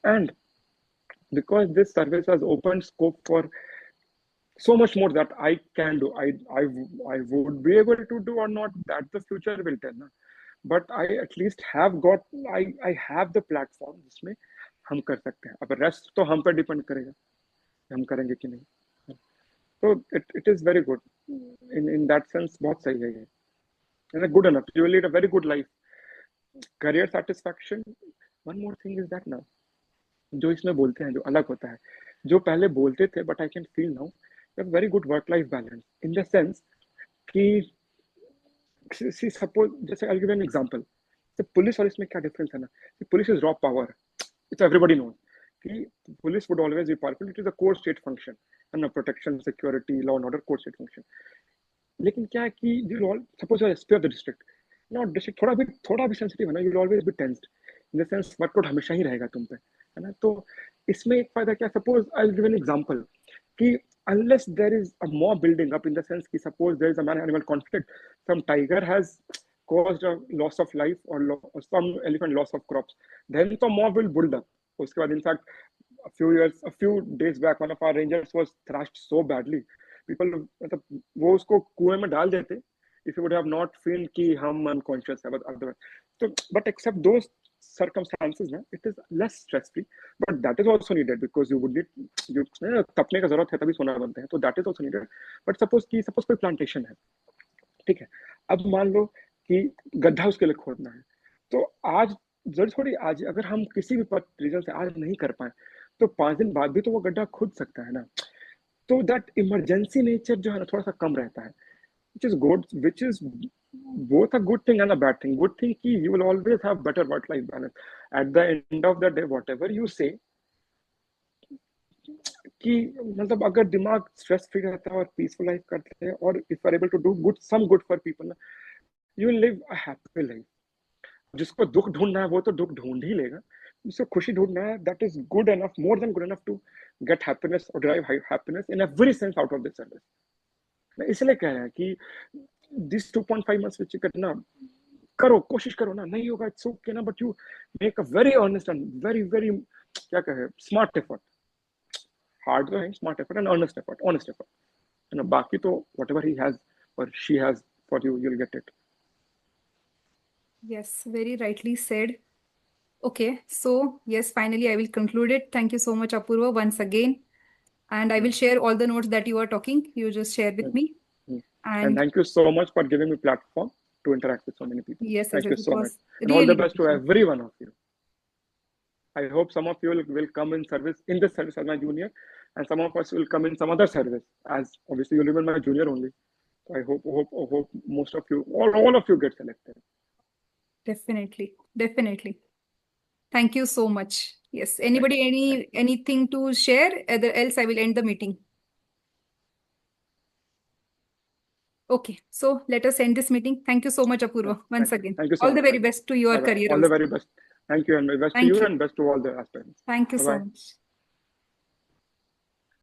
And because this service has opened scope for so much more that I can do, I would be able to do or not, that the future will tell. But I at least have got, I have the platform जिसमें हम कर सकते हैं. अब rest तो हम पर depend करेगा. हम करेंगे कि नहीं. So it is very good. In that sense, बहुत सही है ये. And good enough. You will lead a very good life. Career satisfaction. One more thing is that now, जो इसमें बोलते हैं जो अलग होता है, जो पहले बोलते थे, but I can feel now, you have very good work-life balance in the sense कि see suppose जैसे I'll give you an example. तो पुलिस और इसमें क्या डिफरेंस है ना, police is raw power, it's everybody knows कि police would always be powerful, it is a core state function है ना, protection, security, law and order, core state function. लेकिन क्या है कि you all suppose you are SP of the district, not district थोड़ा भी sensitive है ना, you will always be tensed in the sense workload हमेशा ही रहेगा तुम पे, है ना. तो इसमें एक फायदा क्या, suppose I will give an example कि unless there is a mob building up in the sense कि suppose there is a man animal conflict, some tiger has caused a loss of life or some elephant loss of crops, then the mob will build up. उसके बाद in fact a few days back one of our rangers was thrashed so badly, people मतलब वो उसको कुएं में डाल देते if you would have not feel कि हम unconscious है, but otherwise तो but except those circumstances ना, it is less stress free, but that is also needed because you would need you तपने का जरूरत है तभी सोना बनते हैं, तो that is also needed. but suppose कोई प्लांटेशन है, ठीक है, अब मान लो कि गड्ढा उसके लिए खोदना है, तो आज जरूर थोड़ी आज अगर हम किसी भी रीजन से आज नहीं कर पाए तो 5 दिन बाद भी तो वो गड्ढा खुद सकता है ना. तो दैट इमरजेंसी नेचर जो है ना थोड़ा सा कम रहता है, which is both a good thing and a bad thing. Good thing कि you will always have better work-life balance. At the end of the day, whatever you say, कि मतलब अगर दिमाग स्ट्रेस फ्री रहता है और पीसफुल लाइफ करते हैं और if you are able to do some good for people, you will live a happy life. जिसको दुख ढूंढना है वो तो दुख ढूंढ ही लेगा, जिसको खुशी ढूंढना है that is good enough, more than good enough to get happiness or derive happiness in every sense out of this service. इसलिए कह रहे हैं कि this 2.5 months which you get ना, करो, कोशिश करो ना, नहीं होगा इट्स ओके ना, but you make a very honest and very very क्या कहे स्मार्ट एफर्ट. हार्ड तो है, smart effort and honest effort है ना. बाकी तो व्हाटएवर ही हैज और she has for you, you will get it. Yes, very rightly said. Okay, so yes, finally I will conclude it. Thank you so much, Apurva, once again. And I will share all the notes that you are talking. You just share with me. And thank you so much for giving me platform to interact with so many people. Yes, thank you so much. And really all the best to every one of you. I hope some of you will come in service in this service as my junior, and some of us will come in some other service as obviously you will be my junior only. So I hope most of you, all of you get selected. Definitely. Thank you so much. Yes. Anybody, anything to share? Else I will end the meeting. Okay. So let us end this meeting. Thank you so much, Apurva, once again. Thank you so all much. the very best to your career. All the very best. Thank you, and best to you and best to all the aspirants. Thank you so much.